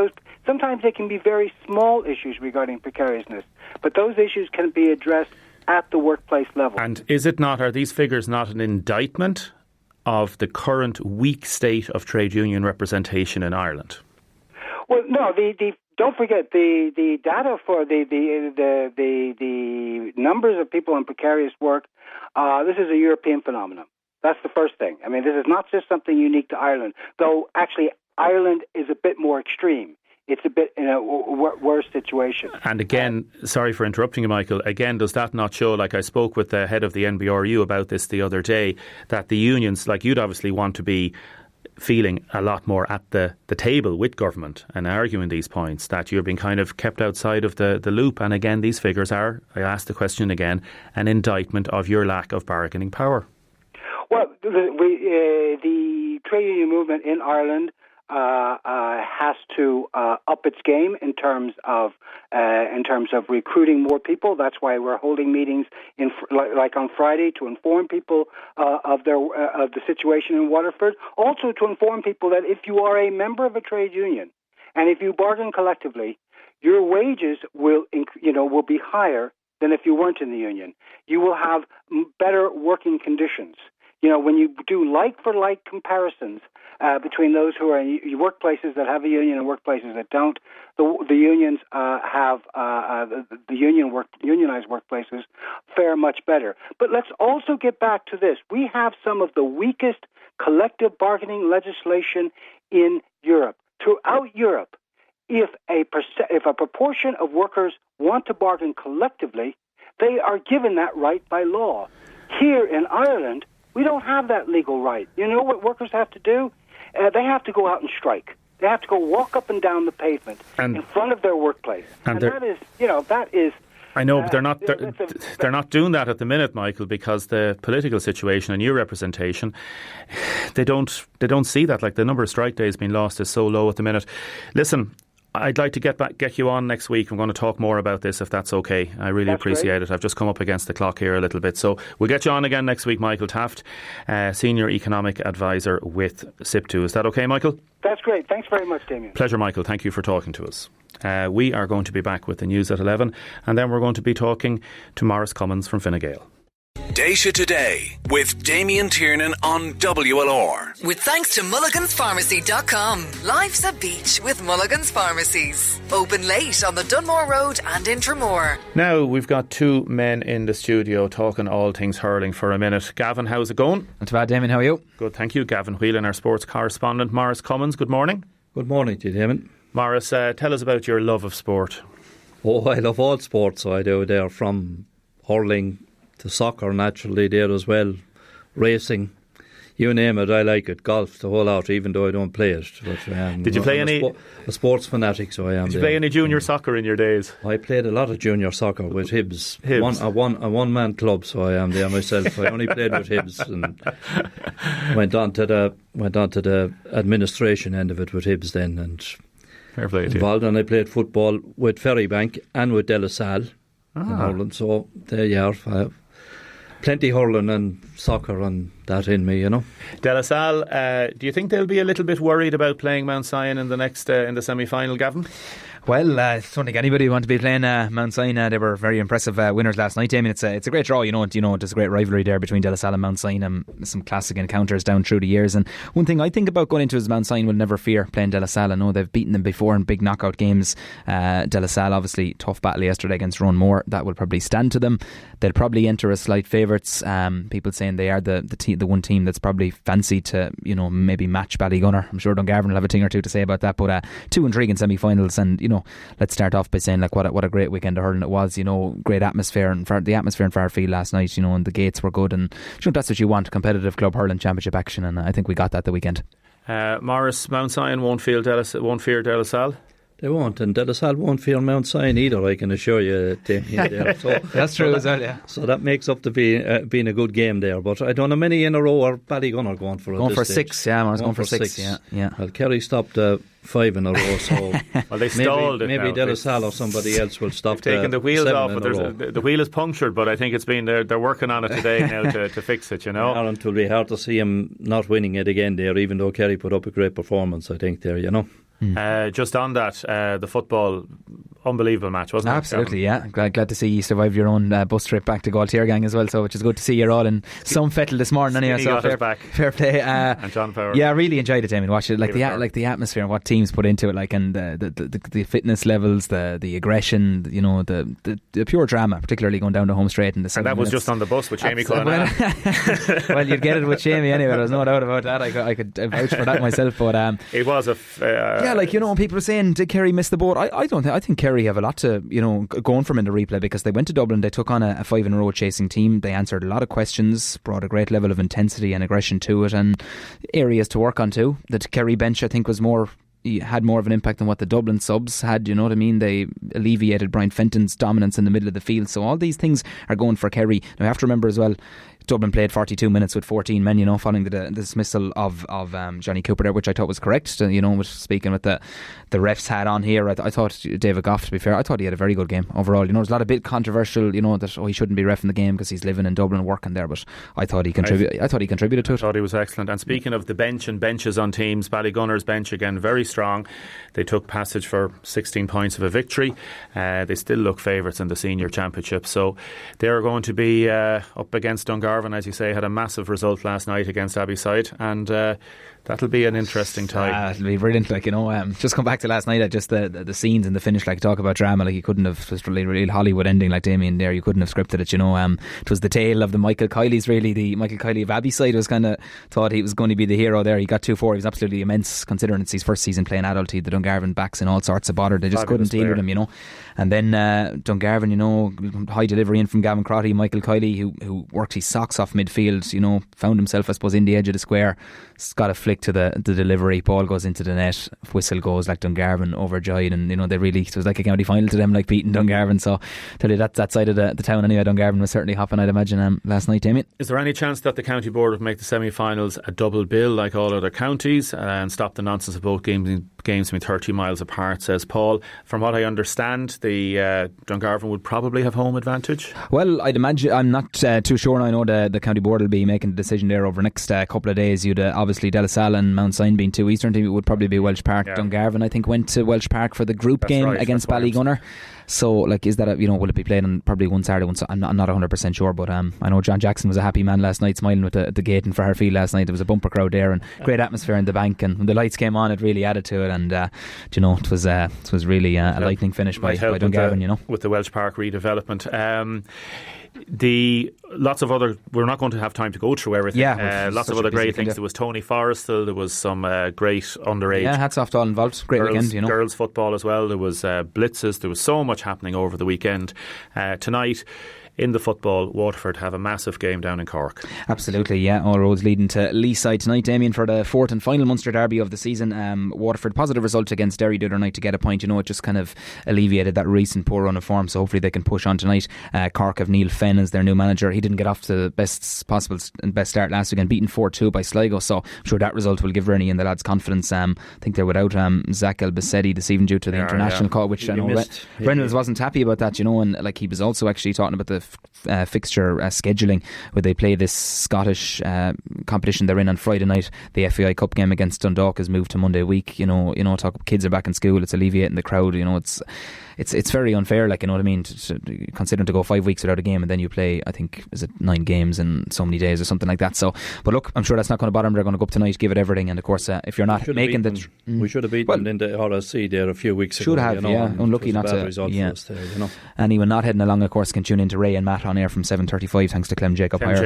sometimes they can be very small issues regarding precariousness, but those issues can be addressed at the workplace level. And are these figures not an indictment of the current weak state of trade union representation in Ireland? Well, no. Don't forget the data for the numbers of people in precarious work. This is a European phenomenon. That's the first thing. I mean, this is not just something unique to Ireland. Though actually, Ireland is a bit more extreme. It's a bit in a worse situation. And again, sorry for interrupting you, Michael, again, does that not show, like I spoke with the head of the NBRU about this the other day, that the unions, like you'd obviously want to be feeling a lot more at the table with government and arguing these points, that you're being kind of kept outside of the loop. And again, these figures are, I ask the question again, an indictment of your lack of bargaining power. Well, the trade union movement in Ireland has to up its game in terms of recruiting more people. That's why we're holding meetings like on Friday to inform people of the situation in Waterford. Also to inform people that if you are a member of a trade union and if you bargain collectively, your wages will be higher than if you weren't in the union. You will have better working conditions. When you do like-for-like comparisons between those who are in workplaces that have a union and workplaces that don't, the unions have unionized workplaces fare much better. But let's also get back to this. We have some of the weakest collective bargaining legislation in Europe. Throughout Europe, if a proportion of workers want to bargain collectively, they are given that right by law. Here in Ireland, we don't have that legal right. You know what workers have to do? They have to go out and strike. They have to go walk up and down the pavement in front of their workplace. And that is. I know, but they're not doing that at the minute, Michael, because the political situation and your representation, they don't see that. Like, the number of strike days being lost is so low at the minute. Listen, I'd like to get you on next week. I'm going to talk more about this, if that's okay. I really appreciate it. I've just come up against the clock here a little bit. So we'll get you on again next week, Michael Taft, Senior Economic Advisor with SIPTU. Is that okay, Michael? That's great. Thanks very much, Damien. Pleasure, Michael. Thank you for talking to us. We are going to be back with the news at 11, and then we're going to be talking to Maurice Cummins from Fine Gael. Déise Today with Damien Tiernan on WLR. With thanks to mulliganspharmacy.com. Life's a beach with Mulligan's Pharmacies. Open late on the Dunmore Road and Intramore. Now we've got two men in the studio talking all things hurling for a minute. Gavin, how's it going? Not too bad, Damien. How are you? Good, thank you. Gavin Whelan, our sports correspondent. Maurice Cummins, good morning. Good morning to you, Damien. Maurice, tell us about your love of sport. Oh, I love all sports, so I do. They're from hurling to soccer, naturally, there as well, racing. You name it, I like it. Golf, the whole lot, even though I don't play it. But, Did you play I'm a sports fanatic, so I am. Did you play any junior soccer in your days? I played a lot of junior soccer with Hibs. A one-man club, so I am there myself. I only played with Hibs and went on to the administration end of it with Hibs then, and fair play to involved. And I played football with Ferrybank and with De La Salle in Ireland. So there you are. Plenty hurling and soccer and that in me, De La Salle, do you think they'll be a little bit worried about playing Mount Sion in the next in the semi-final, Gavin? Well, I don't think anybody would want to be playing Mount Sion. They were very impressive winners last night. I mean, it's a great draw. There's a great rivalry there between De La Salle and Mount Sion. Some classic encounters down through the years. And one thing I think about going into is Mount Sion will never fear playing De La Salle. I know they've beaten them before in big knockout games. De La Salle, obviously, tough battle yesterday against Roanmore. That will probably stand to them. They'll probably enter as slight favourites. People saying they are the one team that's probably fancied to maybe match Ballygunner. I'm sure Dungarvan will have a thing or two to say about that. But two intriguing semi-finals, and let's start off by saying what a great weekend of hurling it was. Great atmosphere, and the atmosphere in Fáil last night. And the gates were good, and that's what you want: competitive club hurling championship action, and I think we got that the weekend. Maurice, Mount Sion won't fear De La Salle. They won't, and De La Salle won't fear Mount Sion either, I can assure you, Damien. So, that's true as well, yeah. So that makes up to being a good game there. But I don't know many in a row are Ballygunner going for it. Going for stage. 6, yeah, I was going for 6. Yeah. Well, Kerry stopped 5 in a row, so well, they stalled maybe De La Salle or somebody else will stop. They've taken the wheels off, but the wheel is punctured. But I think it's been they're working on it today now to fix it. It will be hard to see him not winning it again there, even though Kerry put up a great performance, I think there. Just on that, the football, unbelievable match, wasn't it? Absolutely, yeah. Glad to see you survived your own bus trip back to Galtier as well, so which is good to see you're all in some fettle this morning anyway. So fair play. And John Power. Yeah, I really enjoyed it, Damien. Watch it, like the atmosphere and what teams put into it, and the fitness levels, the aggression, the pure drama, particularly going down the home straight. And that was just on the bus with Jamie Cullen. Well, you'd get it with Jamie anyway. There's no doubt about that. I could vouch for that myself. But it was when people are saying, did Kerry miss the boat? I don't think. I think Kerry have a lot to going from in the replay, because they went to Dublin, they took on a 5 in a row chasing team, they answered a lot of questions, brought a great level of intensity and aggression to it, and areas to work on too. The Kerry bench, I think, had more of an impact than what the Dublin subs had. You know what I mean? They alleviated Brian Fenton's dominance in the middle of the field, so all these things are going for Kerry. Now, you have to remember as well, Dublin played 42 minutes with 14 men, following the dismissal of Johnny Cooper there, which I thought was correct. Speaking with the refs hat on here, I thought David Goff, to be fair, I thought he had a very good game overall. There's a lot of bit controversial, that he shouldn't be reffing the game because he's living in Dublin and working there, but I thought he contributed to it. I thought he was excellent. And speaking of the bench and benches on teams, Ballygunner's bench again very strong. They took passage for 16 points of a victory. They still look favourites in the senior championship, so they're going to be up against Dungarvan. As you say, had a massive result last night against Abbeyside, and that'll be an interesting tie. It'll be brilliant. Just come back to last night, just the scenes and the finish. Talk about drama. You couldn't have, it was really real Hollywood ending, Damien there. You couldn't have scripted it. It was the tale of the Michael Kiley's. Really, the Michael Kiley of Abbeyside was kind of thought he was going to be the hero there. He got 2-4. He was absolutely immense, considering it's his first season playing adult. The Dungarvan backs in all sorts of bother. They just couldn't deal with him, And then Dungarvan, high delivery in from Gavin Crotty. Michael Kiley, who worked his socks off midfield, found himself, I suppose, in the edge of the square. Got a flick to the delivery. Ball goes into the net. Whistle goes. Dungarvan overjoyed, and it was like a county final to them, beating Dungarvan. So tell you that side of the town anyway. Dungarvan was certainly hopping, I'd imagine, last night, Damien. Is there any chance that the county board would make the semi-finals a double bill like all other counties and stop the nonsense of both games being 30 miles apart, says Paul? From what I understand, the Dungarvan would probably have home advantage. Well, I'd imagine, I'm not too sure. I know the county board will be making the decision there over the next couple of days. You'd obviously De La Salle and Mount Sion being 2 Eastern teams, it would probably be Welsh Park. Dungarvan, I think, went to Welsh Park for the group game against Ballygunner. So, is that will it be played on probably one Saturday? I'm not 100% sure, but I know John Jackson was a happy man last night, smiling with the gate in Fáil last night. There was a bumper crowd there and great atmosphere in the bank, and when the lights came on, it really added to it. And it was really a lightning finish by Dungarvan. With the Welsh Park redevelopment. We're not going to have time to go through everything. Lots of other great things. There was Tony Forrestal. There was some great underage. Yeah, hats off to all involved. Great weekend. Girls football as well. There was blitzes. There was so much happening over the weekend. Tonight, in the football, Waterford have a massive game down in Cork. Absolutely, yeah. All roads leading to Leeside tonight, Damien, for the fourth and final Munster derby of the season. Waterford, positive result against Derry the other night to get a point. It just kind of alleviated that recent poor run of form, so hopefully they can push on tonight. Cork have Neil Fenn as their new manager. He didn't get off to the best possible and best start last weekend, beaten 4-2 by Sligo, so I'm sure that result will give Rinn and the lads confidence. I think they're without Zach El-Basedi this evening due to the international call, which I know Reynolds wasn't happy about that, and like he was also actually talking about the fixture scheduling, where they play this Scottish competition they're in on Friday night. The FAI Cup game against Dundalk has moved to Monday week. Kids are back in school, it's alleviating the crowd. It's very unfair, like, you know what I mean, considering to go 5 weeks without a game and then you play, I think, is it 9 games in so many days or something like that. So, but look, I'm sure that's not going to bother them. They're going to go up tonight, give it everything, and of course, if you're not making the... We should have beaten them in the RSC there a few weeks ago. Should have, unlucky not to. Anyone not heading along, of course, can tune into Ray and Matt on air from 7:35 thanks to Clem Jacob Hire.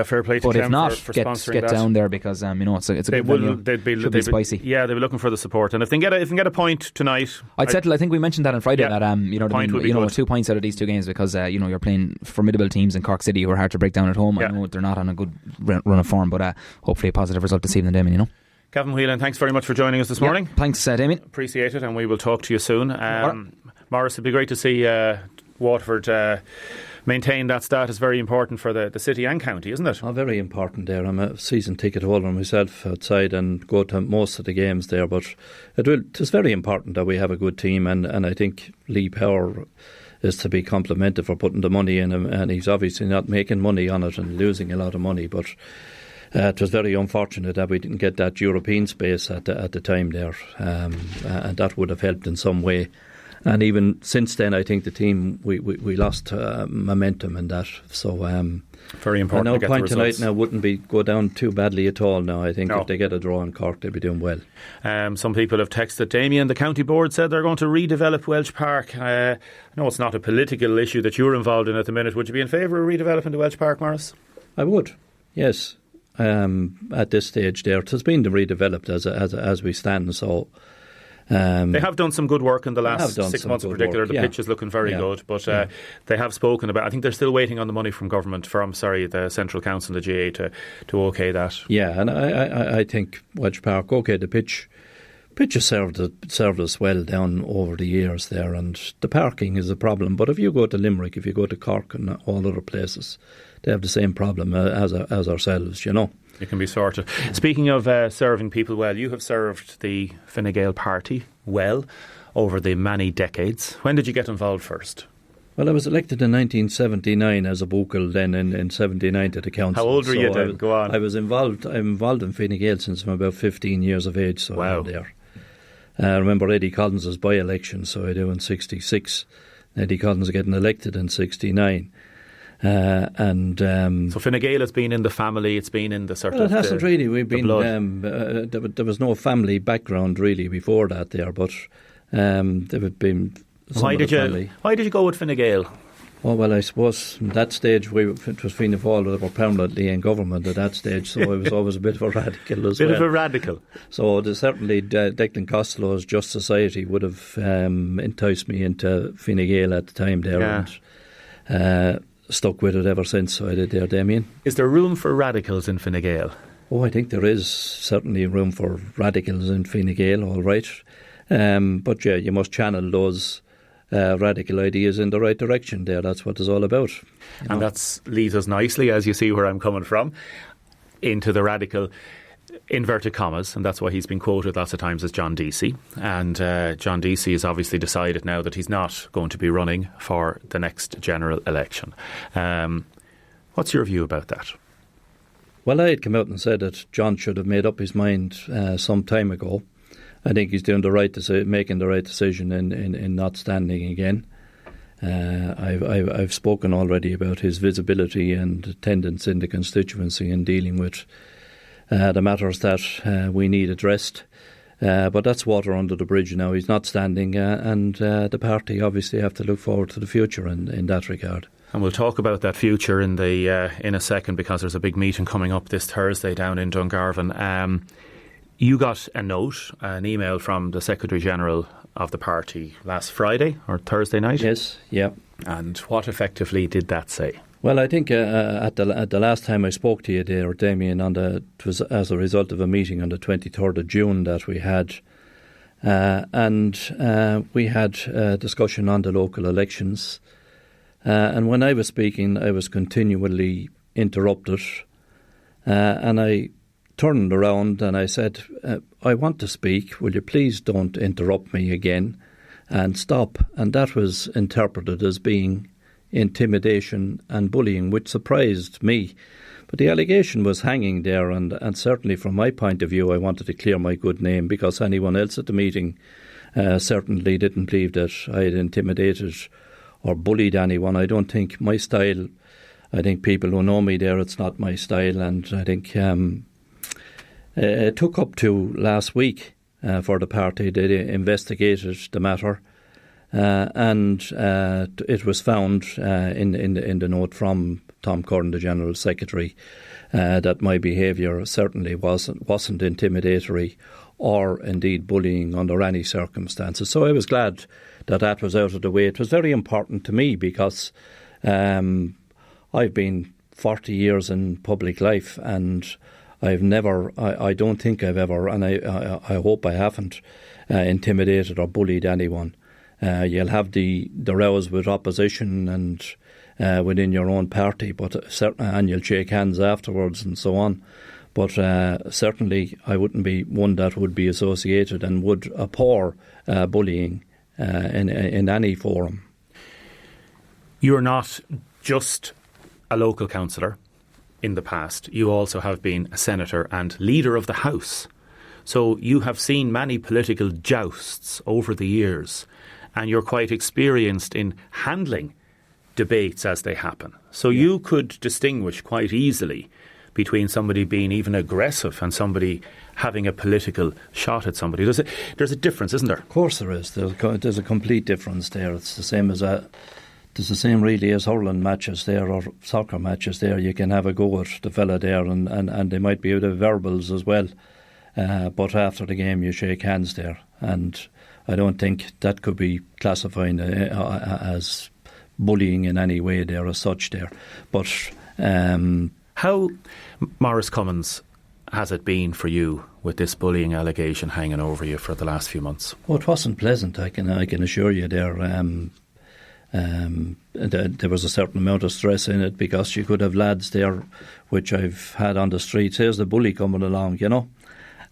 Fair play to but Clem if not, for get down there, because it's a good venue. Should be spicy. Yeah, they'll be looking for the support, and if they can get a point tonight, I'd settle. I think we mentioned that on Friday, that point would be good. 2 points out of these 2 games, because you're playing formidable teams in Cork City who are hard to break down at home. I know they're not on a good run of form, but hopefully a positive result this evening, Damien. Gavin Whelan, thanks very much for joining us this morning. Thanks, Damien. Appreciate it, and we will talk to you soon. Maurice, it'd be great to see Waterford maintain that status. Very important for the city and county, isn't it? Very important there. I'm a season ticket holder myself outside and go to most of the games there, but it's very important that we have a good team, and I think Lee Power is to be complimented for putting the money in him, and he's obviously not making money on it and losing a lot of money, but it was very unfortunate that we didn't get that European space at the time there, and that would have helped in some way. And even since then, I think the team, we lost momentum in that. So very important to get point the results. Tonight now wouldn't go down too badly at all now. I think if they get a draw in Cork, they'll be doing well. Some people have texted Damien. The county board said they're going to redevelop Welsh Park. I know it's not a political issue that you're involved in at the minute. Would you be in favour of redeveloping the Welsh Park, Maurice? I would, yes. At this stage there, it has been redeveloped as we stand, so... they have done some good work in the last 6 months in particular. The pitch is looking very good, but they have spoken about, I think they're still waiting on the money from government, the Central Council, the GA, to OK that. Yeah, and I think Welsh Park, OK, the pitch has served us well down over the years there, and the parking is a problem. But if you go to Limerick, if you go to Cork and all other places, they have the same problem as ourselves, It can be sorted. Speaking of serving people well, you have served the Fine Gael party well over the many decades. When did you get involved first? Well, I was elected in 1979 as a bucal, then in 79 to the council. How old were you then? Go on. I'm involved in Fine Gael since I'm about 15 years of age. So wow. I'm there. I remember Eddie Collins's by-election, so I do in 66. Eddie Collins getting elected in 69. So Fine Gael has been in the family. It's been in the sort of. It hasn't really. We've been. Blood. There was no family background really before that there, but there have been. Why did you go with Fine Gael? Oh, well, I suppose at that stage it was Fianna Fáil that were permanently in government at that stage, so I was always a bit of a radical as well. Bit of a radical. So certainly Declan Costello's Just Society would have enticed me into Fine Gael at the time there, and stuck with it ever since. So I did there, Damien. Is there room for radicals in Fine Gael? Oh, I think there is certainly room for radicals in Fine Gael, all right. But yeah, you must channel those radical ideas in the right direction there. That's what it's all about. And that leads us nicely, as you see where I'm coming from, into the radical inverted commas, and that's why he's been quoted lots of times as John Deasy. And John Deasy has obviously decided now that he's not going to be running for the next general election. What's your view about that? Well, I had come out and said that John should have made up his mind some time ago. I think he's doing making the right decision in not standing again. I've spoken already about his visibility and attendance in the constituency and dealing with the matters that we need addressed. But that's water under the bridge now. He's not standing, and the party obviously have to look forward to the future in that regard. And we'll talk about that future in a second, because there's a big meeting coming up this Thursday down in Dungarvan. You got a note, an email from the Secretary-General of the party last Friday or Thursday night. Yes, yeah. And what effectively did that say? Well, I think at the last time I spoke to you there, Damien, it was as a result of a meeting on the 23rd of June that we had, and we had a discussion on the local elections. And when I was speaking, I was continually interrupted, and I turned around and I said, I want to speak, will you please don't interrupt me again and stop. And that was interpreted as being intimidation and bullying, which surprised me. But the allegation was hanging there, and certainly from my point of view I wanted to clear my good name, because anyone else at the meeting certainly didn't believe that I had intimidated or bullied anyone. I don't think my style, I think people who know me there, it's not my style, and I think it took up to last week for the party. They investigated the matter, and it was found in the note from Tom Curran, the General Secretary, that my behaviour certainly wasn't intimidatory or indeed bullying under any circumstances. So I was glad that was out of the way. It was very important to me because I've been 40 years in public life, and I've never, I don't think I've ever, and I hope I haven't, intimidated or bullied anyone. You'll have the rows with opposition and within your own party, and you'll shake hands afterwards and so on. But certainly I wouldn't be one that would be associated and would abhor bullying in any forum. You're not just a local councillor in the past. You also have been a senator and leader of the House. So you have seen many political jousts over the years, and you're quite experienced in handling debates as they happen. So you could distinguish quite easily between somebody being even aggressive and somebody having a political shot at somebody. There's a difference, isn't there? Of course there is. There's a complete difference there. It's the same as there's the same really as hurling matches there or soccer matches there. You can have a go at the fella there, and they might be out of verbals as well. But after the game you shake hands there, and I don't think that could be classified as bullying in any way there as such there. But how, Maurice Cummins, has it been for you with this bullying allegation hanging over you for the last few months? Well, it wasn't pleasant, I can assure you there. There was a certain amount of stress in it, because you could have lads there, which I've had on the streets, here's the bully coming along, you know.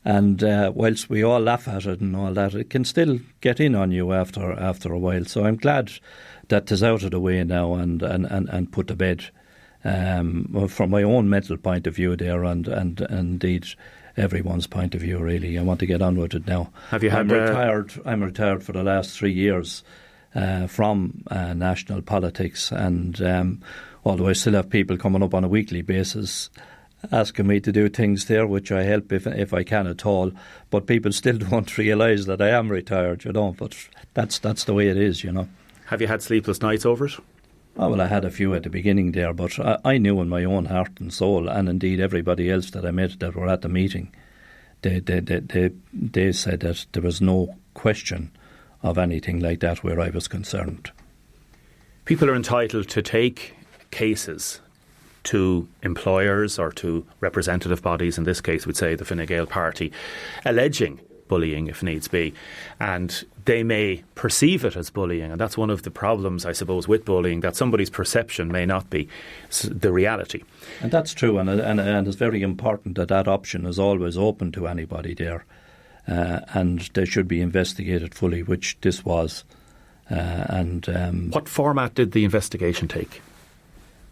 And whilst we all laugh at it and all that, it can still get in on you after a while. So I'm glad that it's out of the way now and put to bed. From my own mental point of view there, and indeed everyone's point of view, really. I want to get on with it now. Have you had I'm retired for the last 3 years from national politics, and although I still have people coming up on a weekly basis asking me to do things there, which I help if I can at all, but people still don't realise that I am retired, you know. But that's the way it is, you know. Have you had sleepless nights over it? Oh, well, I had a few at the beginning there, but I knew in my own heart and soul, and indeed everybody else that I met that were at the meeting, they said that there was no question of anything like that where I was concerned. People are entitled to take cases to employers or to representative bodies, in this case we'd say the Fine Gael party, alleging bullying if needs be, and they may perceive it as bullying, and that's one of the problems, I suppose, with bullying, that somebody's perception may not be the reality. And that's true, and it's very important that option is always open to anybody there, and they should be investigated fully, which this was. What format did the investigation take?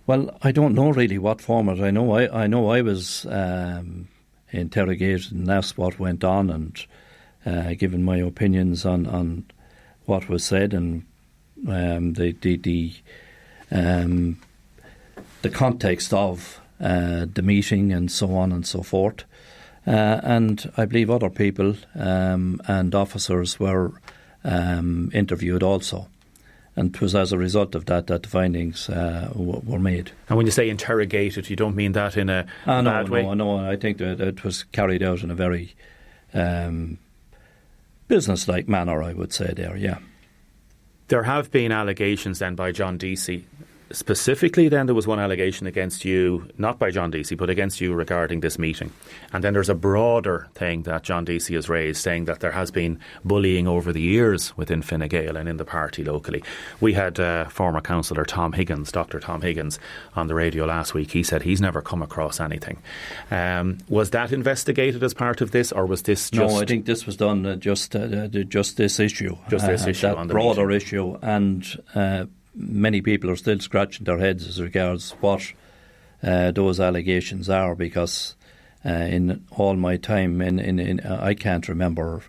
Well, I don't know really what format. I know I was interrogated and asked what went on, and given my opinions on what was said, and the context of the meeting and so on and so forth. And I believe other people and officers were interviewed also. And it was as a result of that the findings were made. And when you say interrogated, you don't mean that in a bad way? No, I think that it was carried out in a very business-like manner, I would say there, yeah. There have been allegations then by John Deasy. Specifically then there was one allegation against you, not by John Deasy, but against you regarding this meeting. And then there's a broader thing that John Deasy has raised, saying that there has been bullying over the years within Fine Gael and in the party locally. We had former councillor Tom Higgins, Dr. Tom Higgins, on the radio last week. He said he's never come across anything. Was that investigated as part of this, or was this just... No, I think this was done just this issue. Just this issue that on the broader meeting. issue, and... many people are still scratching their heads as regards what those allegations are, because in all my time, I can't remember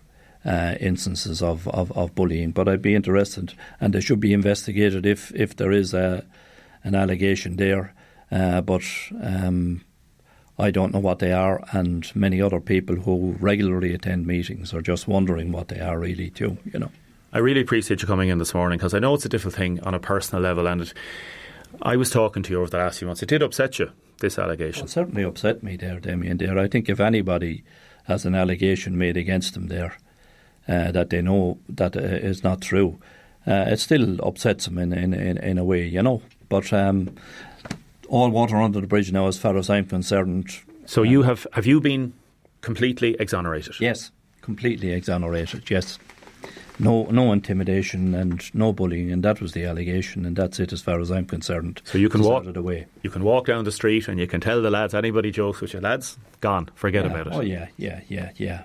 instances of bullying. But I'd be interested, and they should be investigated if there is an allegation there. But I don't know what they are, and many other people who regularly attend meetings are just wondering what they are really too, you know. I really appreciate you coming in this morning, because I know it's a difficult thing on a personal level, and I was talking to you over the last few months. It did upset you, this allegation. It certainly upset me there, Damien. There, I think if anybody has an allegation made against them there that they know that is not true, it still upsets them in a way, you know. But all water under the bridge now, as far as I'm concerned. So you have you been completely exonerated? Yes, completely exonerated. Yes. No intimidation and no bullying, and that was the allegation, and that's it as far as I'm concerned. So you can walk away. You can walk down the street and you can tell the lads, anybody jokes with you, lads, gone, forget about it. Oh yeah.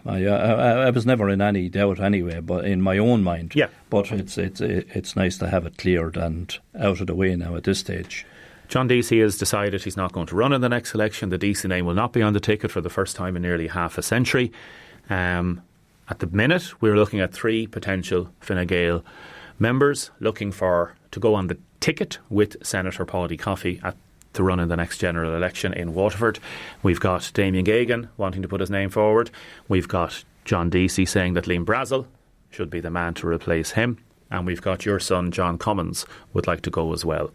I was never in any doubt anyway, but in my own mind. Yeah. But it's nice to have it cleared and out of the way now at this stage. John Deasy has decided he's not going to run in the next election. The Deasy name will not be on the ticket for the first time in nearly half a century. At the minute, we're looking at 3 potential Fine Gael members looking to go on the ticket with Senator Paudie Coffey to run in the next general election in Waterford. We've got Damien Geoghegan wanting to put his name forward. We've got John Deasy saying that Liam Brazel should be the man to replace him. And we've got your son, John Cummins, would like to go as well.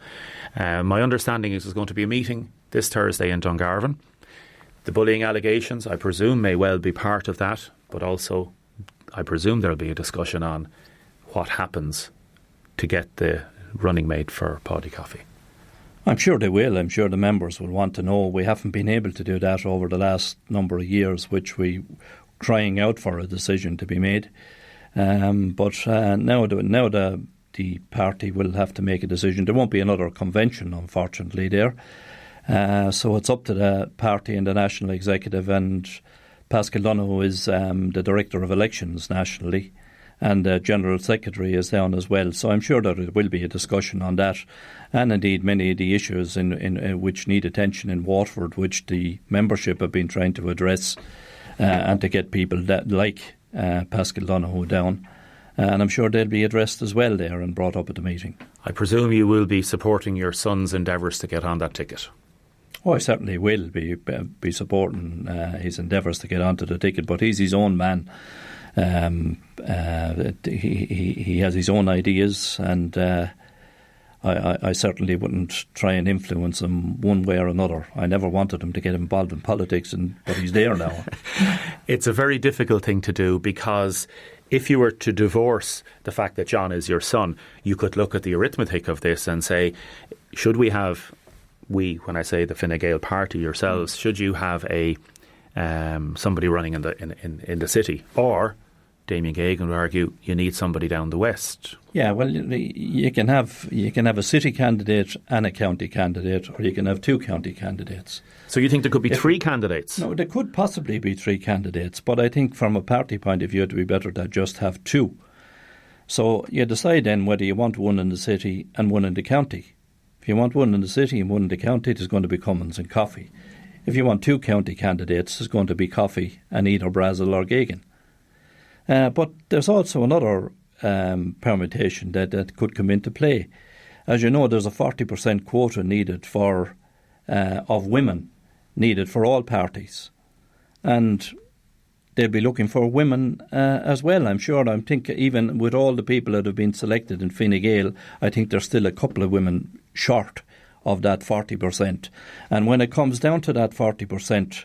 My understanding is there's going to be a meeting this Thursday in Dungarvan. The bullying allegations, I presume, may well be part of that, but also I presume there'll be a discussion on what happens to get the running mate for Paudie Coffey. I'm sure they will. I'm sure the members will want to know. We haven't been able to do that over the last number of years, which we crying out for a decision to be made. But now the party will have to make a decision. There won't be another convention, unfortunately, there. So it's up to the party and the National Executive, and Pascal Donoghue is the Director of Elections nationally, and the General Secretary is down as well. So I'm sure that there will be a discussion on that, and indeed many of the issues in which need attention in Waterford, which the membership have been trying to address, and to get people that like Pascal Donoghue down. And I'm sure they'll be addressed as well there and brought up at the meeting. I presume you will be supporting your son's endeavours to get on that ticket. Oh, I certainly will be supporting his endeavours to get onto the ticket, but he's his own man. He has his own ideas, and I certainly wouldn't try and influence him one way or another. I never wanted him to get involved in politics, but he's there now. It's a very difficult thing to do, because if you were to divorce the fact that John is your son, you could look at the arithmetic of this and say, should we have... when I say the Fine Gael party yourselves, should you have a somebody running in the city, or Damien Geoghegan would argue you need somebody down the west? Yeah, well, you can have a city candidate and a county candidate, or you can have 2 county candidates. So you think there could be 3 candidates? No, there could possibly be 3 candidates, but I think from a party point of view it would be better to just have 2. So you decide then whether you want one in the city and one in the county. If you want one in the city and one in the county, there's going to be Cummins and Coffey. If you want 2 county candidates, there's going to be Coffey and either Brazel or Geoghegan. But there's also another permutation that could come into play. As you know, there's a 40% quota needed of women needed for all parties. And they'll be looking for women as well, I'm sure. I think even with all the people that have been selected in Fine Gael, I think there's still a couple of women short of that 40%. And when it comes down to that 40%,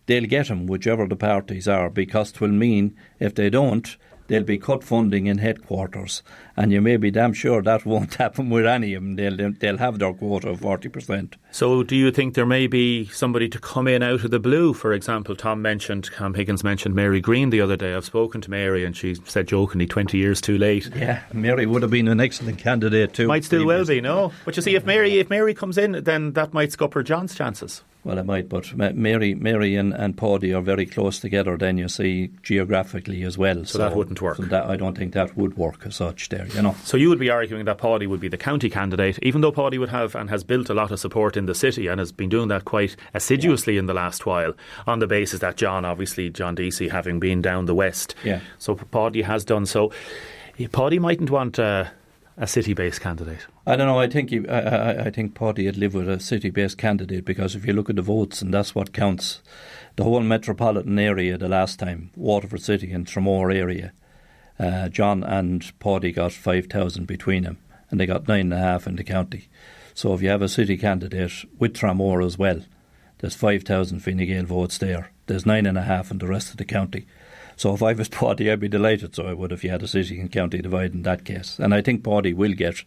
they'll get them, whichever the parties are, because it will mean if they don't, there'll be cut funding in headquarters, and you may be damn sure that won't happen with any of them. They'll have their quota of 40%. So do you think there may be somebody to come in out of the blue? For example, Tom Higgins mentioned Mary Green the other day. I've spoken to Mary and she said jokingly 20 years too late. Yeah, Mary would have been an excellent candidate too. Might still well be, no? But you see, if Mary comes in, then that might scupper John's chances. Well, it might, but Mary and Paddy are very close together then, you see, geographically as well. So that wouldn't work. So that, I don't think that would work as such there, you know. So you would be arguing that Paddy would be the county candidate, even though Paddy would have and has built a lot of support in the city and has been doing that quite assiduously in the last while, on the basis that John Deise, having been down the west. Yeah. So Paddy has done so. Paddy mightn't want a city-based candidate. I don't know. I think Paddy would live with a city-based candidate, because if you look at the votes, and that's what counts, the whole metropolitan area the last time, Waterford City and Tramore area, John and Paddy got 5,000 between them, and they got 9.5 in the county. So if you have a city candidate with Tramore as well, there's 5,000 Fine Gael votes there. There's 9.5 in the rest of the county. So if I was Paddy, I'd be delighted. So I would if you had a city and county divide in that case. And I think Paddy will get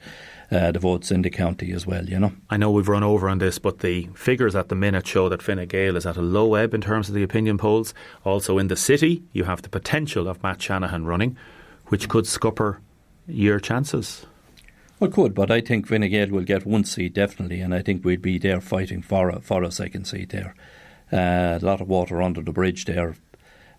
the votes in the county as well, you know. I know we've run over on this, but the figures at the minute show that Fine Gael is at a low ebb in terms of the opinion polls. Also in the city, you have the potential of Matt Shanahan running, which could scupper your chances. Well, could, but I think Fine Gael will get one seat definitely, and I think we'd be there fighting for a second seat there. A lot of water under the bridge there.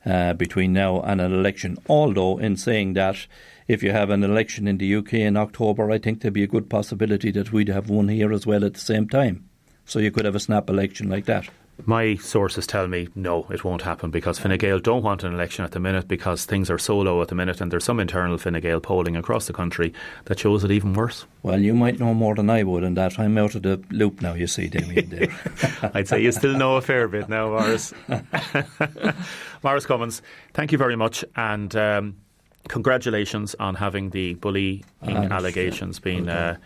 Between now and an election, although in saying that, if you have an election in the UK in October, I think there'd be a good possibility that we'd have one here as well at the same time. So you could have a snap election like that. My sources tell me no, it won't happen, because Fine Gael don't want an election at the minute, because things are so low at the minute, and there's some internal Fine Gael polling across the country that shows it even worse. Well, you might know more than I would in that. I'm out of the loop now, you see, Damien, there. I'd say you still know a fair bit now, Maurice. Maurice Cummins, thank you very much, and congratulations on having the bullying allegations been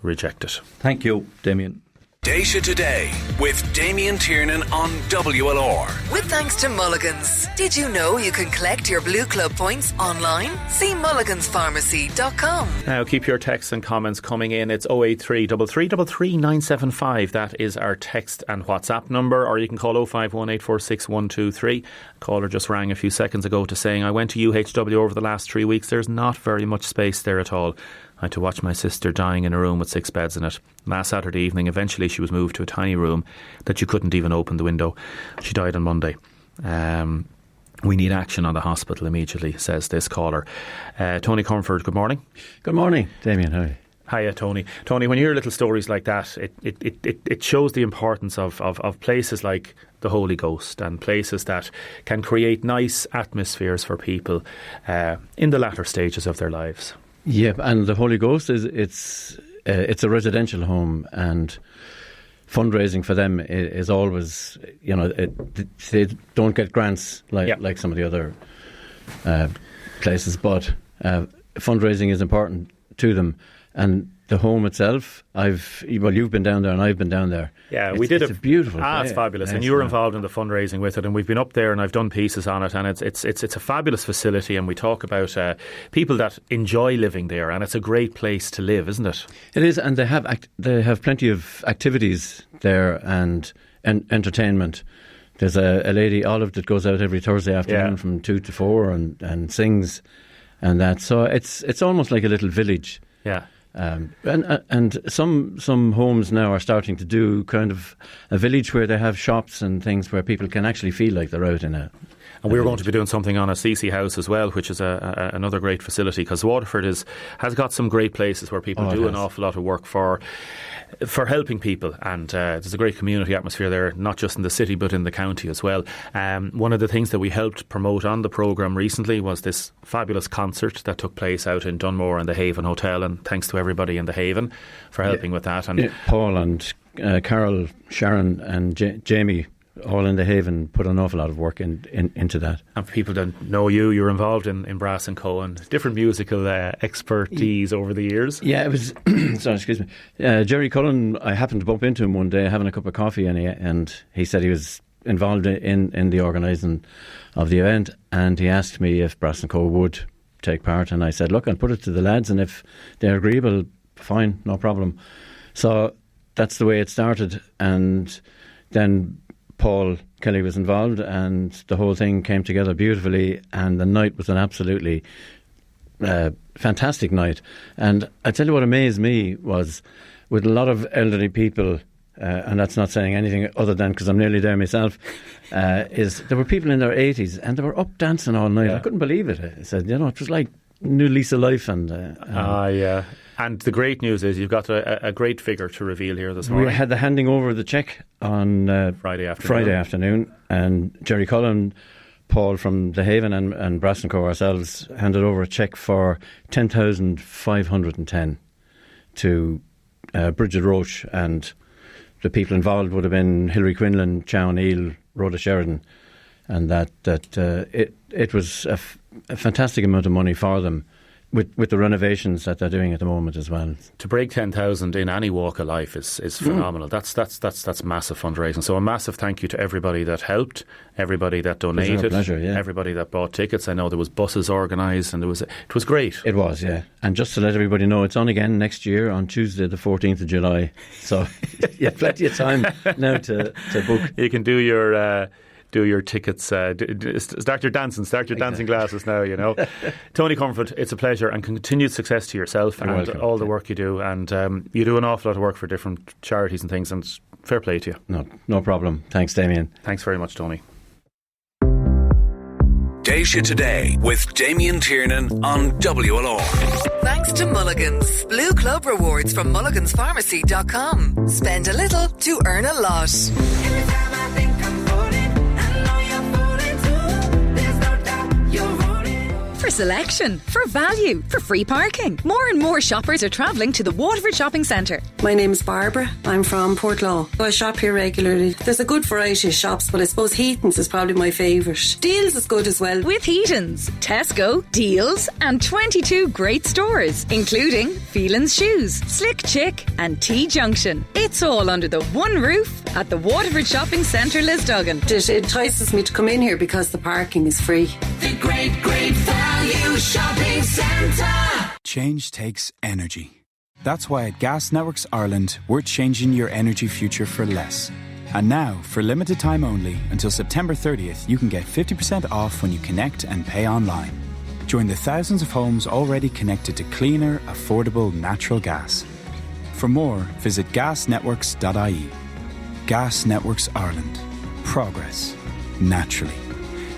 rejected. Thank you, Damien. Déise Today with Damien Tiernan on WLR. With thanks to Mulligan's. Did you know you can collect your Blue Club points online? See mulliganspharmacy.com. Now keep your texts and comments coming in. It's 083 3333 975. That is our text and WhatsApp number, or you can call 051 846 123. Caller just rang a few seconds ago to saying, I went to UHW over the last 3 weeks. There's not very much space there at all. I had to watch my sister dying in a room with 6 beds in it. Last Saturday evening, eventually she was moved to a tiny room that you couldn't even open the window. She died on Monday. We need action on the hospital immediately, says this caller. Tony Comfort, good morning. Good morning, Damien. Hi. Hiya, Tony. Tony, when you hear little stories like that, it shows the importance of places like the Holy Ghost, and places that can create nice atmospheres for people in the latter stages of their lives. Yeah, and the Holy Ghost it's a residential home, and fundraising for them is always, you know, they don't get grants like some of the other places, but fundraising is important to them. And the home itself, you've been down there and I've been down there. Yeah, we did it's a beautiful place. It's fabulous. And you were involved in the fundraising with it, and we've been up there and I've done pieces on it, and it's a fabulous facility, and we talk about people that enjoy living there, and it's a great place to live, isn't it? It is, and they have plenty of activities there and entertainment. There's a lady, Olive, that goes out every Thursday afternoon from 2 to 4 and sings and that. So it's almost like a little village. Yeah. And some homes now are starting to do kind of a village where they have shops and things where people can actually feel like they're out in a... And we're going to be doing something on a CC House as well, which is another great facility, because Waterford has got some great places where people do an awful lot of work for helping people, and there's a great community atmosphere there, not just in the city but in the county as well. One of the things that we helped promote on the programme recently was this fabulous concert that took place out in Dunmore in the Haven Hotel, and thanks to everybody in the Haven for helping with that. And Paul and Carroll, Sharon and Jamie, all in the Haven, put an awful lot of work into that. And for people that know you're involved in Brass and Co. and different musical expertise over the years. Yeah, it was... sorry, excuse me. Jerry Cullen, I happened to bump into him one day having a cup of coffee, and he said he was involved in the organising of the event, and he asked me if Brass and Co. would take part. And I said, look, I'll put it to the lads, and if they're agreeable, fine, no problem. So that's the way it started. And then Paul Kelly was involved, and the whole thing came together beautifully, and the night was an absolutely fantastic night. And I tell you what amazed me was, with a lot of elderly people, and that's not saying anything other than because I'm nearly there myself, is there were people in their 80s and they were up dancing all night. I couldn't believe it. I said, it was like new lease of life. And yeah. And the great news is you've got a great figure to reveal here this morning. We had the handing over of the cheque on Friday afternoon, and Jerry Cullen, Paul from The Haven and Brassenco ourselves handed over a cheque for 10,510 to Brigid Roche, and the people involved would have been Hilary Quinlan, Chow Neal, Rhoda Sheridan, and it was a fantastic amount of money for them, with the renovations that they're doing at the moment as well. To break 10,000 in any walk of life is phenomenal. That's massive fundraising. So a massive thank you to everybody that helped, everybody that donated, pleasure, yeah. Everybody that bought tickets. I know there was buses organised, and it was great. It was, yeah. And just to let everybody know, it's on again next year on Tuesday the 14th of July. So you have plenty of time now to book. You can do your tickets, start your dancing classes now, Tony Comfort, it's a pleasure, and continued success to yourself. You're and welcome. All the work you do, and you do an awful lot of work for different charities and things, and fair play to you. No problem. Thanks, Damien. Thanks very much, Tony. Déise Today with Damien Tiernan on WLR. Thanks to Mulligan's. Blue Club rewards from mulliganspharmacy.com. Spend a little to earn a lot. Every time I think I'm voting, I know you're voting too. There's no doubt you're voting. For selection, for value, for free parking. More and more shoppers are travelling to the Waterford Shopping Centre. My name's Barbara. I'm from Portlaw. I shop here regularly. There's a good variety of shops, but I suppose Heaton's is probably my favourite. Deals is good as well. With Heaton's, Tesco, Deals and 22 great stores, including Phelan's Shoes, Slick Chick and T-Junction. It's all under the one roof at the Waterford Shopping Centre, Lisduggan. It entices me to come in here because the parking is free. The great value shopping centre. Change takes energy. That's why at Gas Networks Ireland, we're changing your energy future for less. And now, for limited time only, until September 30th, you can get 50% off when you connect and pay online. Join the thousands of homes already connected to cleaner, affordable natural gas. For more, visit gasnetworks.ie. Gas Networks Ireland. Progress. Naturally.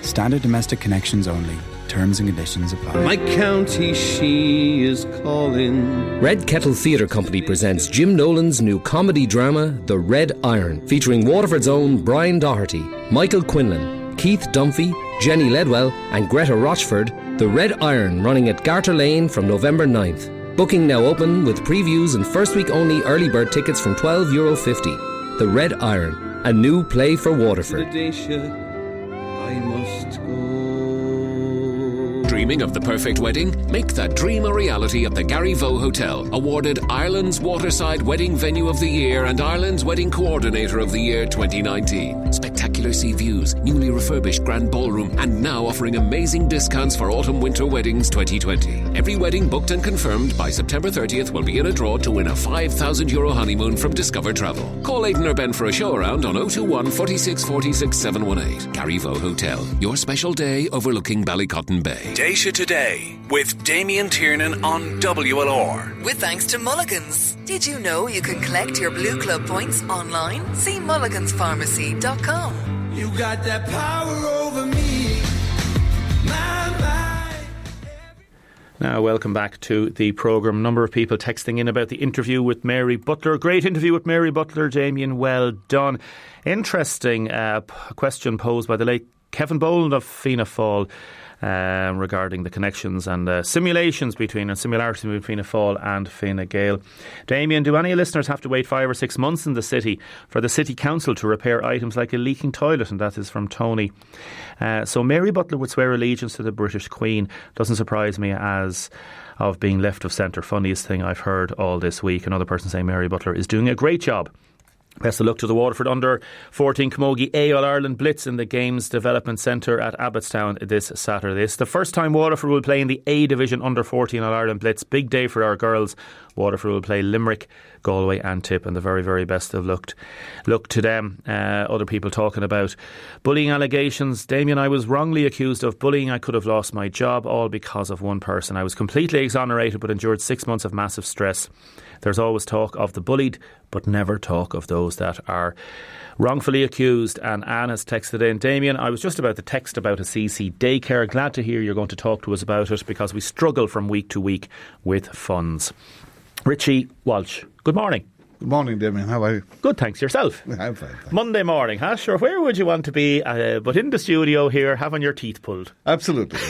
Standard domestic connections only. Terms and conditions apply. My county, she is calling. Red Kettle Theatre Company presents Jim Nolan's new comedy drama, The Red Iron, featuring Waterford's own Brian Doherty, Michael Quinlan, Keith Dunphy, Jenny Ledwell and Greta Rochford. The Red Iron, running at Garter Lane from November 9th. Booking now open, with previews and first week only early bird tickets from €12.50. The Red Iron, a new play for Waterford. I must go. Dreaming of the perfect wedding? Make that dream a reality at the Gary Vaux Hotel, awarded Ireland's Waterside Wedding Venue of the Year and Ireland's Wedding Coordinator of the Year 2019. Spectacular sea views, newly refurbished grand ballroom, and now offering amazing discounts for autumn-winter weddings 2020. Every wedding booked and confirmed by September 30th will be in a draw to win a €5,000 honeymoon from Discover Travel. Call Aidan or Ben for a show around on 021 46 46 718. Gary Vaux Hotel, your special day overlooking Ballycotton Bay. Déise Today with Damien Tiernan on WLR. With thanks to Mulligan's. Did you know you can collect your Blue Club points online? See mulliganspharmacy.com. You got that power over me. Now, welcome back to the programme. Number of people texting in about the interview with Mary Butler. Great interview with Mary Butler, Damien. Well done. Interesting question posed by the late Kevin Boland of Fianna Fáil regarding the connections and similarities between Fianna Fáil and Fine Gael. Damien, do any listeners have to wait 5 or 6 months in the city for the City Council to repair items like a leaking toilet? And that is from Tony. So Mary Butler would swear allegiance to the British Queen. Doesn't surprise me as of being left of centre. Funniest thing I've heard all this week. Another person saying Mary Butler is doing a great job. Best of luck to the Waterford Under 14 Camogie A All-Ireland Blitz in the Games Development Centre at Abbottstown this Saturday. It's the first time Waterford will play in the A Division Under 14 All-Ireland Blitz. Big day for our girls. Waterford will play Limerick, Galway and Tip, and the very, very best of luck to them. Other people talking about bullying allegations. Damien, I was wrongly accused of bullying. I could have lost my job, all because of one person. I was completely exonerated but endured 6 months of massive stress. There's always talk of the bullied, but never talk of those that are wrongfully accused. And Anne has texted in, Damien, I was just about to text about a CC daycare. Glad to hear you're going to talk to us about it, because we struggle from week to week with funds. Richie Walsh, good morning. Good morning, Damien. How are you? Good, thanks. Yourself? I'm fine, thanks. Monday morning, huh? Sure, where would you want to be? But in the studio here, having your teeth pulled. Absolutely.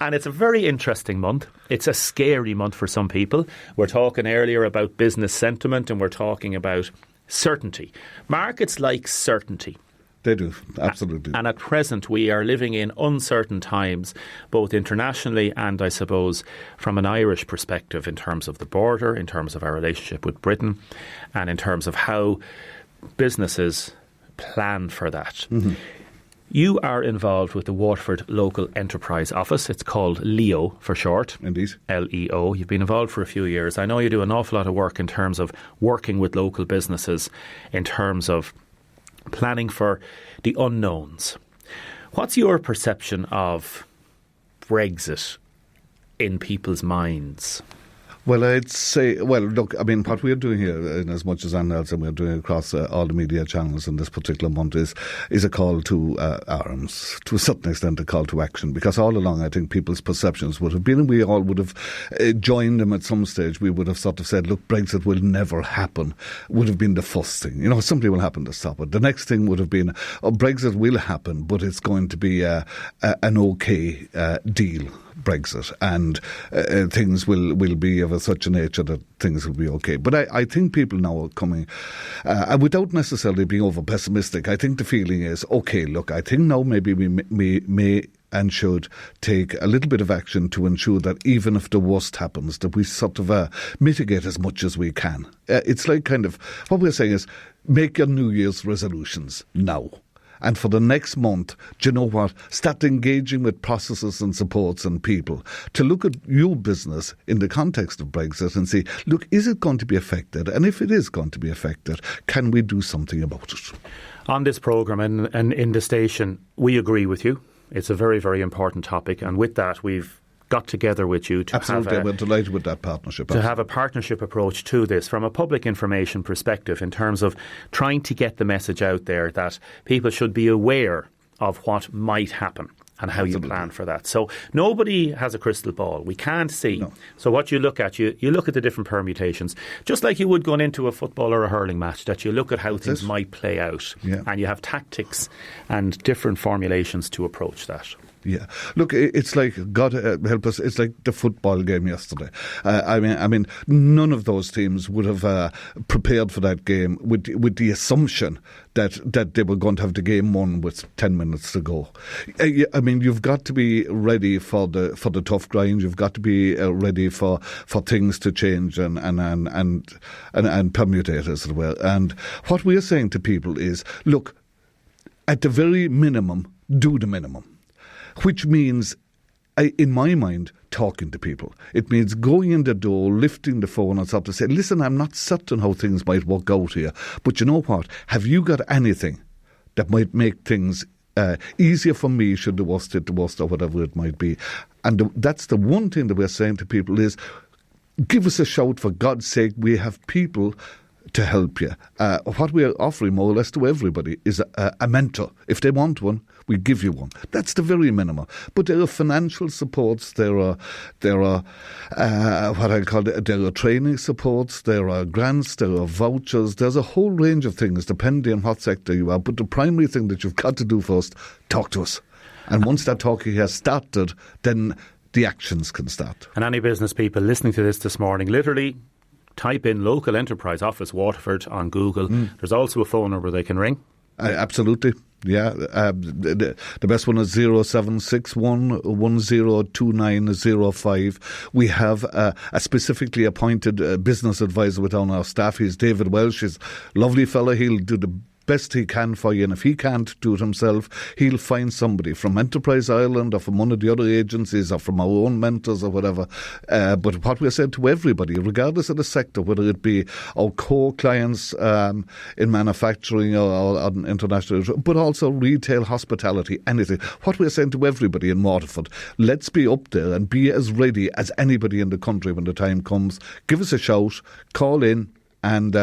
And it's a very interesting month. It's a scary month for some people. We're talking earlier about business sentiment, and we're talking about certainty. Markets like certainty. They do, absolutely. And at present, we are living in uncertain times, both internationally and, I suppose, from an Irish perspective, in terms of the border, in terms of our relationship with Britain, and in terms of how businesses plan for that. Mm-hmm. You are involved with the Waterford Local Enterprise Office. It's called LEO for short. Indeed. LEO. You've been involved for a few years. I know you do an awful lot of work in terms of working with local businesses, in terms of planning for the unknowns. What's your perception of Brexit in people's minds? Well, I'd say, look, I mean, what we're doing here, in as much as anything else, and we're doing across all the media channels in this particular month, is a call to arms, to a certain extent a call to action, because all along I think people's perceptions would have been, and we all would have joined them at some stage, we would have sort of said, look, Brexit will never happen, would have been the first thing. You know, something will happen to stop it. The next thing would have been, Brexit will happen, but it's going to be an okay deal. Brexit, and things will be of such a nature that things will be okay. But I think people now are coming, without necessarily being over pessimistic, I think the feeling is, okay, look, I think now maybe we may and should take a little bit of action to ensure that even if the worst happens, that we sort of mitigate as much as we can. It's like kind of, what we're saying is, make your New Year's resolutions now. And for the next month, do you know what? Start engaging with processes and supports and people to look at your business in the context of Brexit and say, look, is it going to be affected? And if it is going to be affected, can we do something about it? On this programme and in the station, we agree with you. It's a very, very important topic. And with that, we've got together with you to we're delighted with that partnership. To have a partnership approach to this from a public information perspective, in terms of trying to get the message out there that people should be aware of what might happen and how you plan for that. So nobody has a crystal ball. We can't see. No. So what you look at, you look at the different permutations, just like you would going into a football or a hurling match, that you look at how things might play out, and you have tactics and different formulations to approach that. Yeah, look, it's like, God help us, it's like the football game yesterday. I mean, none of those teams would have prepared for that game with the assumption that they were going to have the game won with 10 minutes to go. I mean, you've got to be ready for the tough grind. You've got to be ready for things to change and permutate as well. And what we're saying to people is, look, at the very minimum, do the minimum. Which means, in my mind, talking to people. It means going in the door, lifting the phone and sort of say, listen, I'm not certain how things might work out here, but you know what? Have you got anything that might make things easier for me should the worst hit the worst, or whatever it might be? And that's the one thing that we're saying to people is, give us a shout, for God's sake. We have people to help you. What we are offering more or less to everybody is a mentor. If they want one, we give you one. That's the very minimum. But there are financial supports, there are what I call there are training supports, there are grants, there are vouchers, there's a whole range of things depending on what sector you are. But the primary thing that you've got to do first, talk to us. And once that talking has started, then the actions can start. And any business people listening to this morning, literally type in Local Enterprise Office Waterford on Google. There's also a phone number they can ring. Absolutely. Yeah, the best one is 0761 102905. We have a specifically appointed business advisor within our staff. He's David Welsh. He's a lovely fella. He'll do the best he can for you, and if he can't do it himself, he'll find somebody from Enterprise Ireland or from one of the other agencies or from our own mentors or whatever. But what we're saying to everybody, regardless of the sector, whether it be our core clients in manufacturing or international, but also retail, hospitality, anything, what we're saying to everybody in Waterford, let's be up there and be as ready as anybody in the country when the time comes. Give us a shout, call in, and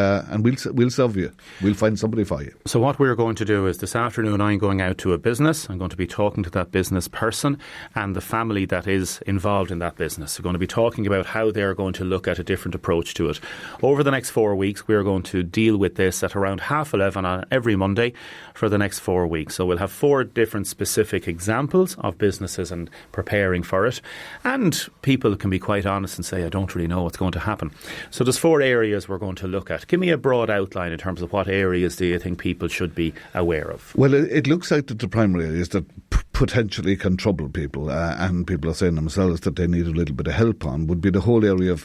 we'll serve you. We'll find somebody for you. So what we're going to do is this afternoon I'm going out to a business. I'm going to be talking to that business person and the family that is involved in that business. We're going to be talking about how they're going to look at a different approach to it. Over the next 4 weeks, we're going to deal with this at around 11:30 on every Monday for the next 4 weeks. So we'll have 4 different specific examples of businesses and preparing for it. And people can be quite honest and say, I don't really know what's going to happen. So there's 4 areas we're going to look at. Give me a broad outline in terms of what areas do you think people should be aware of? Well, it looks like that the primary areas that potentially can trouble people, and people are saying themselves that they need a little bit of help on, would be the whole area of,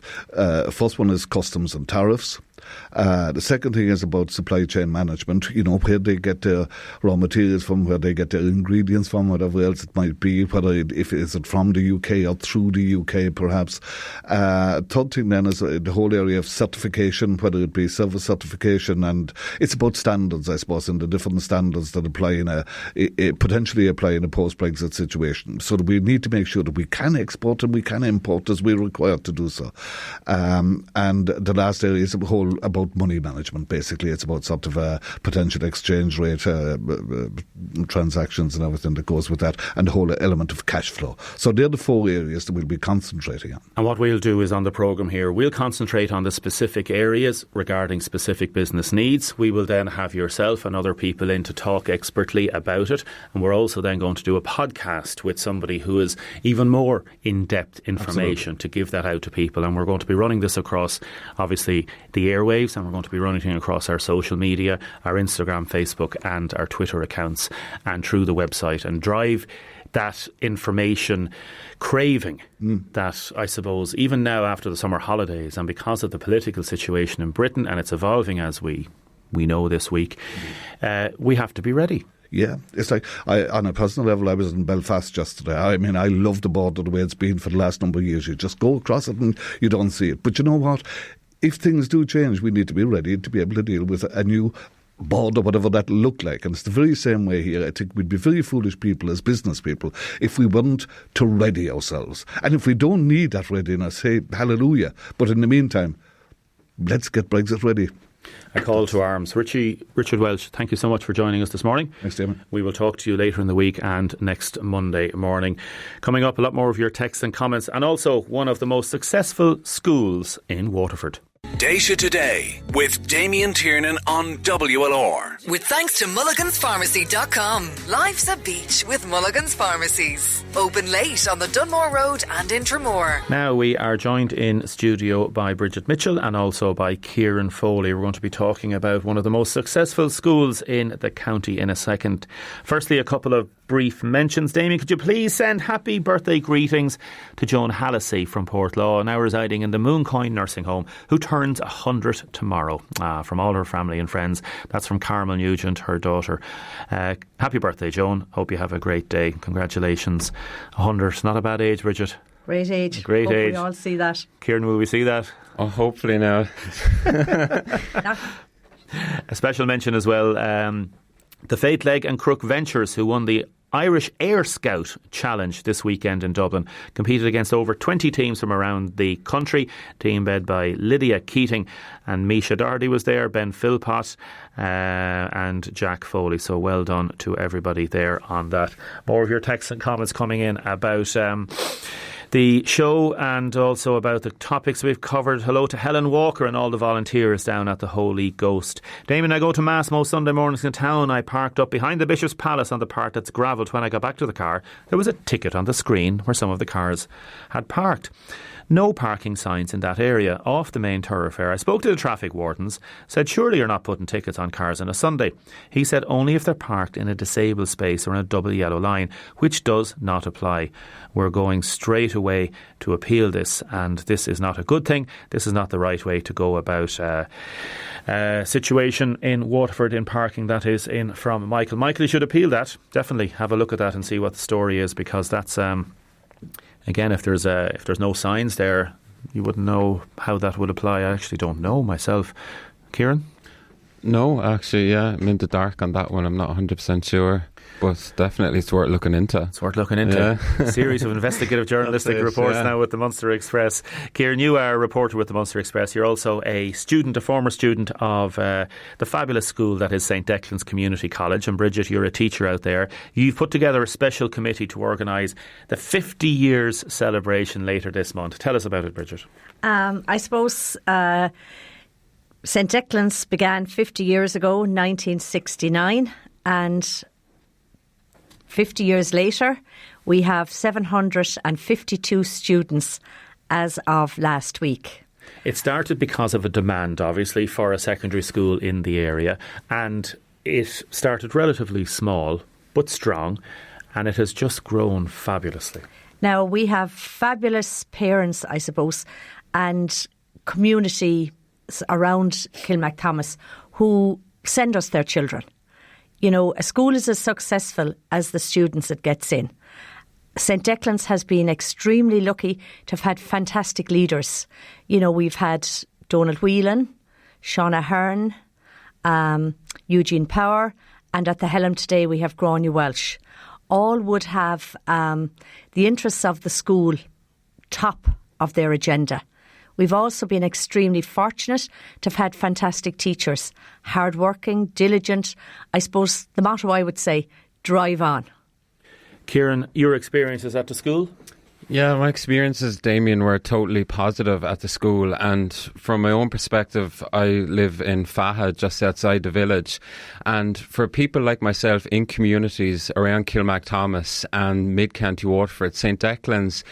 first one is customs and tariffs. The second thing is about supply chain management, where they get their raw materials from, where they get their ingredients from, whatever else it might be, is it from the UK or through the UK perhaps. Third thing then is the whole area of certification, whether it be service certification, and it's about standards, I suppose, and the different standards that apply potentially apply in a post-Brexit situation. So that we need to make sure that we can export and we can import as we're required to do so. And the last area is about money management, basically. It's about sort of potential exchange rate transactions and everything that goes with that, and the whole element of cash flow. So they're the 4 areas that we'll be concentrating on. And what we'll do is on the programme here, we'll concentrate on the specific areas regarding specific business needs. We will then have yourself and other people in to talk expertly about it. And we're also then going to do a podcast with somebody who is even more in-depth information to give that out to people. And we're going to be running this across, obviously, the airwaves, and we're going to be running it across our social media, our Instagram, Facebook and our Twitter accounts, and through the website, and drive that information craving that, I suppose, even now after the summer holidays and because of the political situation in Britain, and it's evolving as we know this week, we have to be ready. Yeah, it's like, on a personal level, I was in Belfast yesterday. I mean, I love the border the way it's been for the last number of years. You just go across it and you don't see it. But you know what? If things do change, we need to be ready to be able to deal with a new border, whatever that look like. And it's the very same way here. I think we'd be very foolish people as business people if we weren't to ready ourselves. And if we don't need that readiness, say hallelujah. But in the meantime, let's get Brexit ready. A call to arms. Richard Walsh, thank you so much for joining us this morning. Thanks, Damien. We will talk to you later in the week and next Monday morning. Coming up, a lot more of your texts and comments, and also one of the most successful schools in Waterford. Déise Today with Damien Tiernan on WLR. With thanks to mulliganspharmacy.com. Life's a beach with Mulligan's Pharmacies. Open late on the Dunmore Road and in Tramore. Now we are joined in studio by Brigid Mitchell and also by Kieran Foley. We're going to be talking about one of the most successful schools in the county in a second. Firstly, a couple of brief mentions. Damien, could you please send happy birthday greetings to Joan Hallisey from Portlaw, now residing in the Mooncoin Nursing Home, who turns 100 tomorrow, from all her family and friends. That's from Carmel Nugent, her daughter. Happy birthday, Joan. Hope you have a great day. Congratulations. 100, not a bad age, Brigid. Great age. Great Hope age. we all see that. Kieran, will we see that? Oh, hopefully now. A special mention as well, the Fate Leg and Crook Ventures, who won the Irish Air Scout Challenge this weekend in Dublin, competed against over 20 teams from around the country. Team led by Lydia Keating and Misha Doherty was there, Ben Philpott and Jack Foley. So well done to everybody there on that. More of your texts and comments coming in about the show and also about the topics we've covered. Hello to Helen Walker and all the volunteers down at the Holy Ghost. Damien, I go to Mass most Sunday mornings in town. I parked up behind the Bishop's Palace on the part that's gravelled. When I got back to the car, there was a ticket on the screen where some of the cars had parked. No parking signs in that area off the main thoroughfare. I spoke to the traffic wardens, said surely you're not putting tickets on cars on a Sunday. He said only if they're parked in a disabled space or in a double yellow line, which does not apply. We're going straight away to appeal this, and this is not a good thing. This is not the right way to go about situation in Waterford in parking. That is in from Michael. Michael, you should appeal that. Definitely have a look at that and see what the story is, because that's again, if there's no signs there, you wouldn't know how that would apply. I actually don't know myself. Kieran? No, actually, yeah, I'm in the dark on that one. I'm not 100% sure, but definitely it's worth looking into. It's worth looking into. Yeah. A series of investigative journalistic reports now with the Munster Express. Kieran, you are a reporter with the Munster Express. You're also a former student of the fabulous school that is St Declan's Community College. And Brigid, you're a teacher out there. You've put together a special committee to organise the 50 years celebration later this month. Tell us about it, Brigid. I suppose St Declan's began 50 years ago, 1969, and 50 years later we have 752 students as of last week. It started because of a demand, obviously, for a secondary school in the area, and it started relatively small but strong, and it has just grown fabulously. Now we have fabulous parents, I suppose, and community around Kilmathomas who send us their children. You know, a school is as successful as the students it gets in. St Declan's has been extremely lucky to have had fantastic leaders. You know, we've had Donald Whelan, Shauna Hearn, Eugene Power, and at the helm today we have Richie Walsh. All would have the interests of the school top of their agenda. We've also been extremely fortunate to have had fantastic teachers, hard-working, diligent. I suppose the motto I would say, drive on. Kieran, your experiences at the school? Yeah, my experiences, Damien, were totally positive at the school, and from my own perspective, I live in Fáil, just outside the village, and for people like myself in communities around Kilmathomas and mid-county Waterford, St Declan's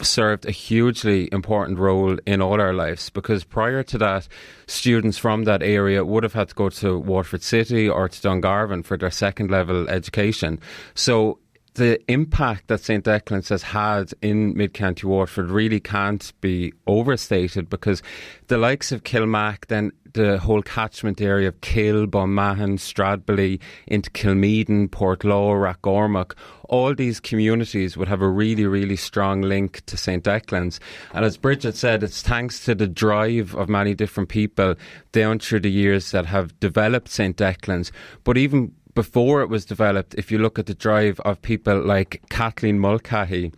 served a hugely important role in all our lives, because prior to that, students from that area would have had to go to Waterford City or to Dungarvan for their second level education. So the impact that St Declan's has had in mid-county Waterford really can't be overstated, because the likes of Kilmac, then the whole catchment area of Kill, Bunmahan, Stradbally, into Kilmeaden, Portlaw, Rathgormack, all these communities would have a really, really strong link to St Declan's. And as Brigid said, it's thanks to the drive of many different people down through the years that have developed St Declan's. But even before it was developed, if you look at the drive of people like Kathleen Mulcahy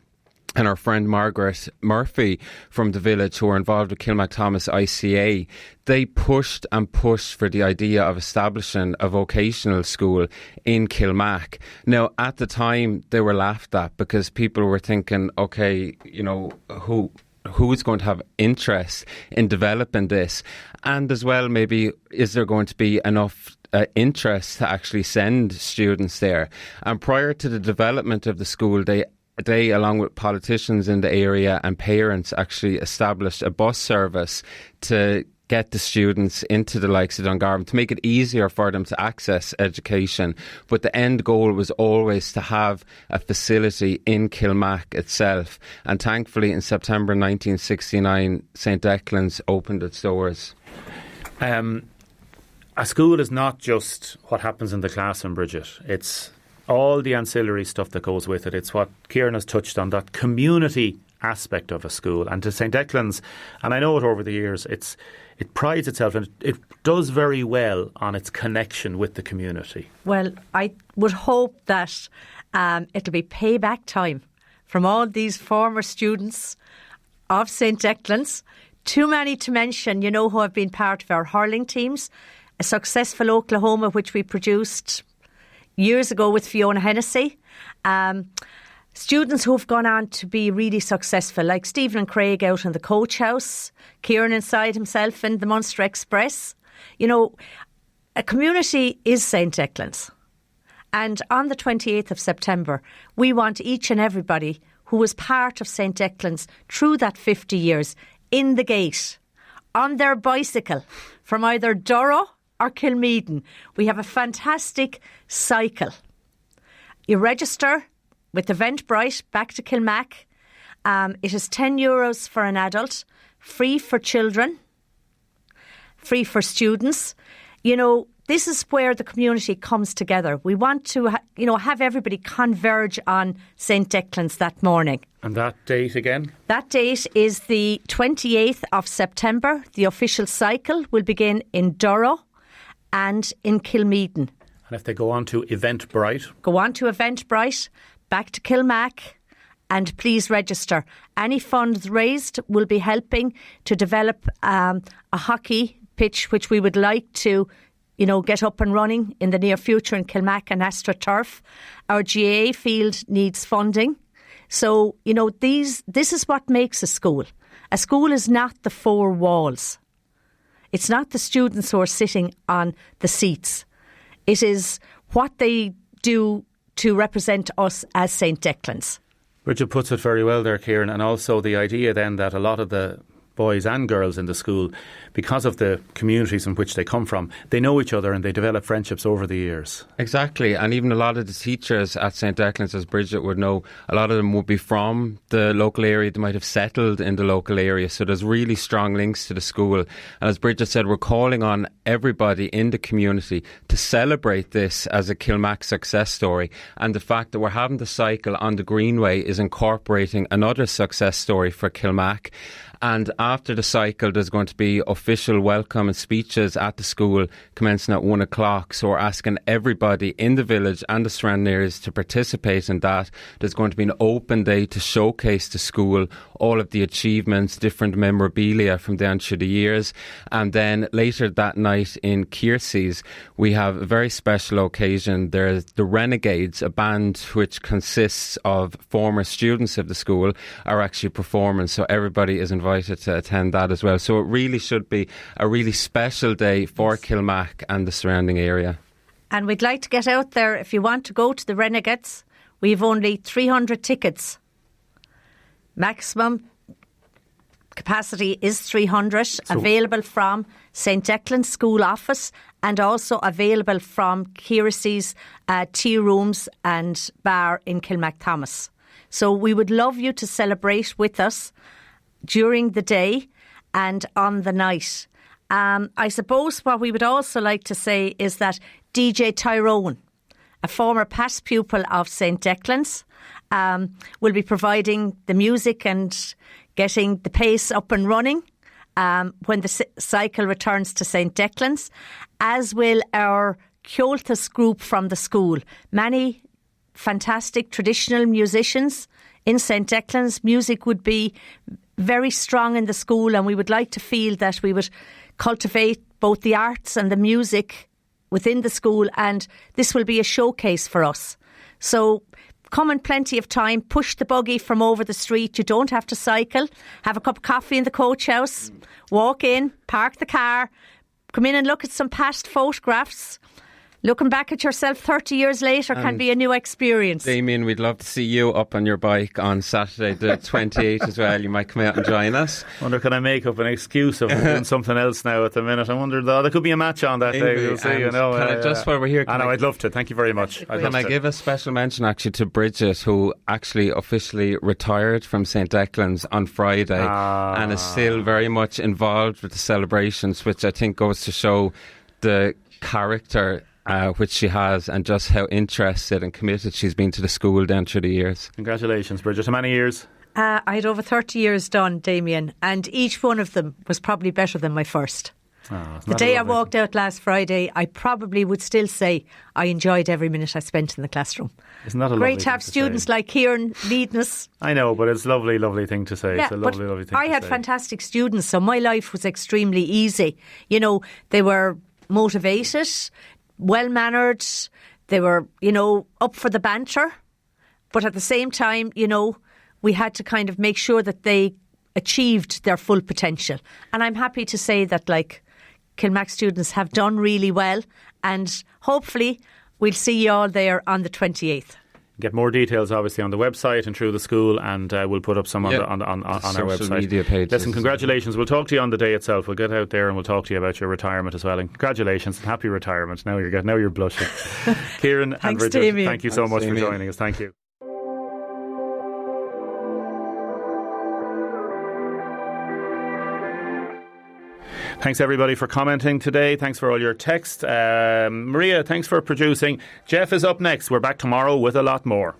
and our friend Margaret Murphy from the village, who are involved with Kilmathomas ICA, they pushed and pushed for the idea of establishing a vocational school in Kilmac. Now, at the time, they were laughed at because people were thinking, okay, you know, who is going to have interest in developing this? And as well, maybe, is there going to be enough interest to actually send students there? And prior to the development of the school, they, along with politicians in the area and parents, actually established a bus service to get the students into the likes of Dungarvan, to make it easier for them to access education. But the end goal was always to have a facility in Kilmac itself. And thankfully, in September 1969, St Declan's opened its doors. A school is not just what happens in the classroom, Brigid. It's all the ancillary stuff that goes with it. It's what Kieran has touched on, that community aspect of a school. And to St Declan's, and I know it over the years, it prides itself and it does very well on its connection with the community. Well, I would hope that it'll be payback time from all these former students of St Declan's. Too many to mention, you know, who have been part of our hurling teams. A successful Oklahoma, which we produced years ago with Fiona Hennessy. Students who've gone on to be really successful, like Stephen and Craig out in the coach house, Kieran inside himself in the Munster Express. You know, a community is St Declan's. And on the 28th of September, we want each and everybody who was part of St. Declan's through that 50 years, in the gate, on their bicycle, from either Durrow or Kilmeaden. We have a fantastic cycle. You register with Eventbrite back to Kilmac. It is €10 for an adult, free for children, free for students. You know, this is where the community comes together. We want to, have everybody converge on St. Declan's that morning. And that date again? That date is the 28th of September. The official cycle will begin in Durrow and in Kilmeaden. And if they go on to Eventbrite? Go on to Eventbrite, back to Kilmac, and please register. Any funds raised will be helping to develop a hockey pitch, which we would like to, get up and running in the near future in Kilmac and AstroTurf. Our GAA field needs funding. So, this is what makes a school. A school is not the four walls. It's not the students who are sitting on the seats. It is what they do to represent us as St. Declan's. Richard puts it very well there, Kieran, and also the idea then that a lot of the boys and girls in the school, because of the communities in which they come from, they know each other and they develop friendships over the years. Exactly, and even a lot of the teachers at St. Declan's, as Brigid would know, a lot of them would be from the local area. They might have settled in the local area, so there's really strong links to the school. And as Brigid said, we're calling on everybody in the community to celebrate this as a Kilmac success story, and the fact that we're having the cycle on the Greenway is incorporating another success story for Kilmac. And after the cycle, there's going to be official welcome and speeches at the school commencing at 1 o'clock. So we're asking everybody in the village and the surrounding areas to participate in that. There's going to be an open day to showcase the school, all of the achievements, different memorabilia from down through the years. And then later that night in Kieran's, we have a very special occasion. There's the Renegades, a band which consists of former students of the school, are actually performing. So everybody is invited to attend that as well. So it really should be a really special day for Kilmac and the surrounding area. And we'd like to get out there. If you want to go to the Renegades, we've only 300 tickets. Maximum capacity is 300, available from St. Declan's School Office and also available from Kieran's tea rooms and bar in Kilmathomas. So we would love you to celebrate with us during the day and on the night. I suppose what we would also like to say is that DJ Tyrone, a former past pupil of St. Declan's, will be providing the music and getting the pace up and running when the cycle returns to St. Declan's, as will our Kilmathomas group from the school. Many fantastic traditional musicians in St. Declan's. Music would be very strong in the school, and we would like to feel that we would cultivate both the arts and the music within the school, and this will be a showcase for us. So come in plenty of time, push the buggy from over the street. You don't have to cycle. Have a cup of coffee in the coach house, walk in, park the car, come in and look at some past photographs. Looking back at yourself 30 years later can be a new experience. Damien, we'd love to see you up on your bike on Saturday the 28th as well. You might come out and join us. I wonder, can I make up an excuse of doing something else now at the minute? I wonder, though, there could be a match on that day. We'll see, just while we're here... I'd love to. Thank you very much. Can I give a special mention actually to Brigid, who actually officially retired from St. Declan's on Friday and is still very much involved with the celebrations, which I think goes to show the character which she has and just how interested and committed she's been to the school down through the years. Congratulations, Brigid. How many years? I had over 30 years done, Damien, and each one of them was probably better than my first. The day I walked out last Friday, I probably would still say I enjoyed every minute I spent in the classroom. Isn't that a great to have students like Kieran leading us? I know, but it's a lovely thing to say. Yeah, it's a lovely thing to say. I had fantastic students, so my life was extremely easy. They were motivated, well-mannered, they were, up for the banter. But at the same time, we had to kind of make sure that they achieved their full potential. And I'm happy to say that, Kilmac students have done really well. And hopefully we'll see you all there on the 28th. Get more details, obviously, on the website and through the school, and we'll put up some on our website. Social media pages. Listen, congratulations. We'll talk to you on the day itself. We'll get out there and we'll talk to you about your retirement as well. And congratulations and happy retirement. Now you're blushing. Kieran and Richard, Damien. thank you so much for joining us. Thank you. Thanks everybody for commenting today. Thanks for all your text. Maria, thanks for producing. Jeff is up next. We're back tomorrow with a lot more.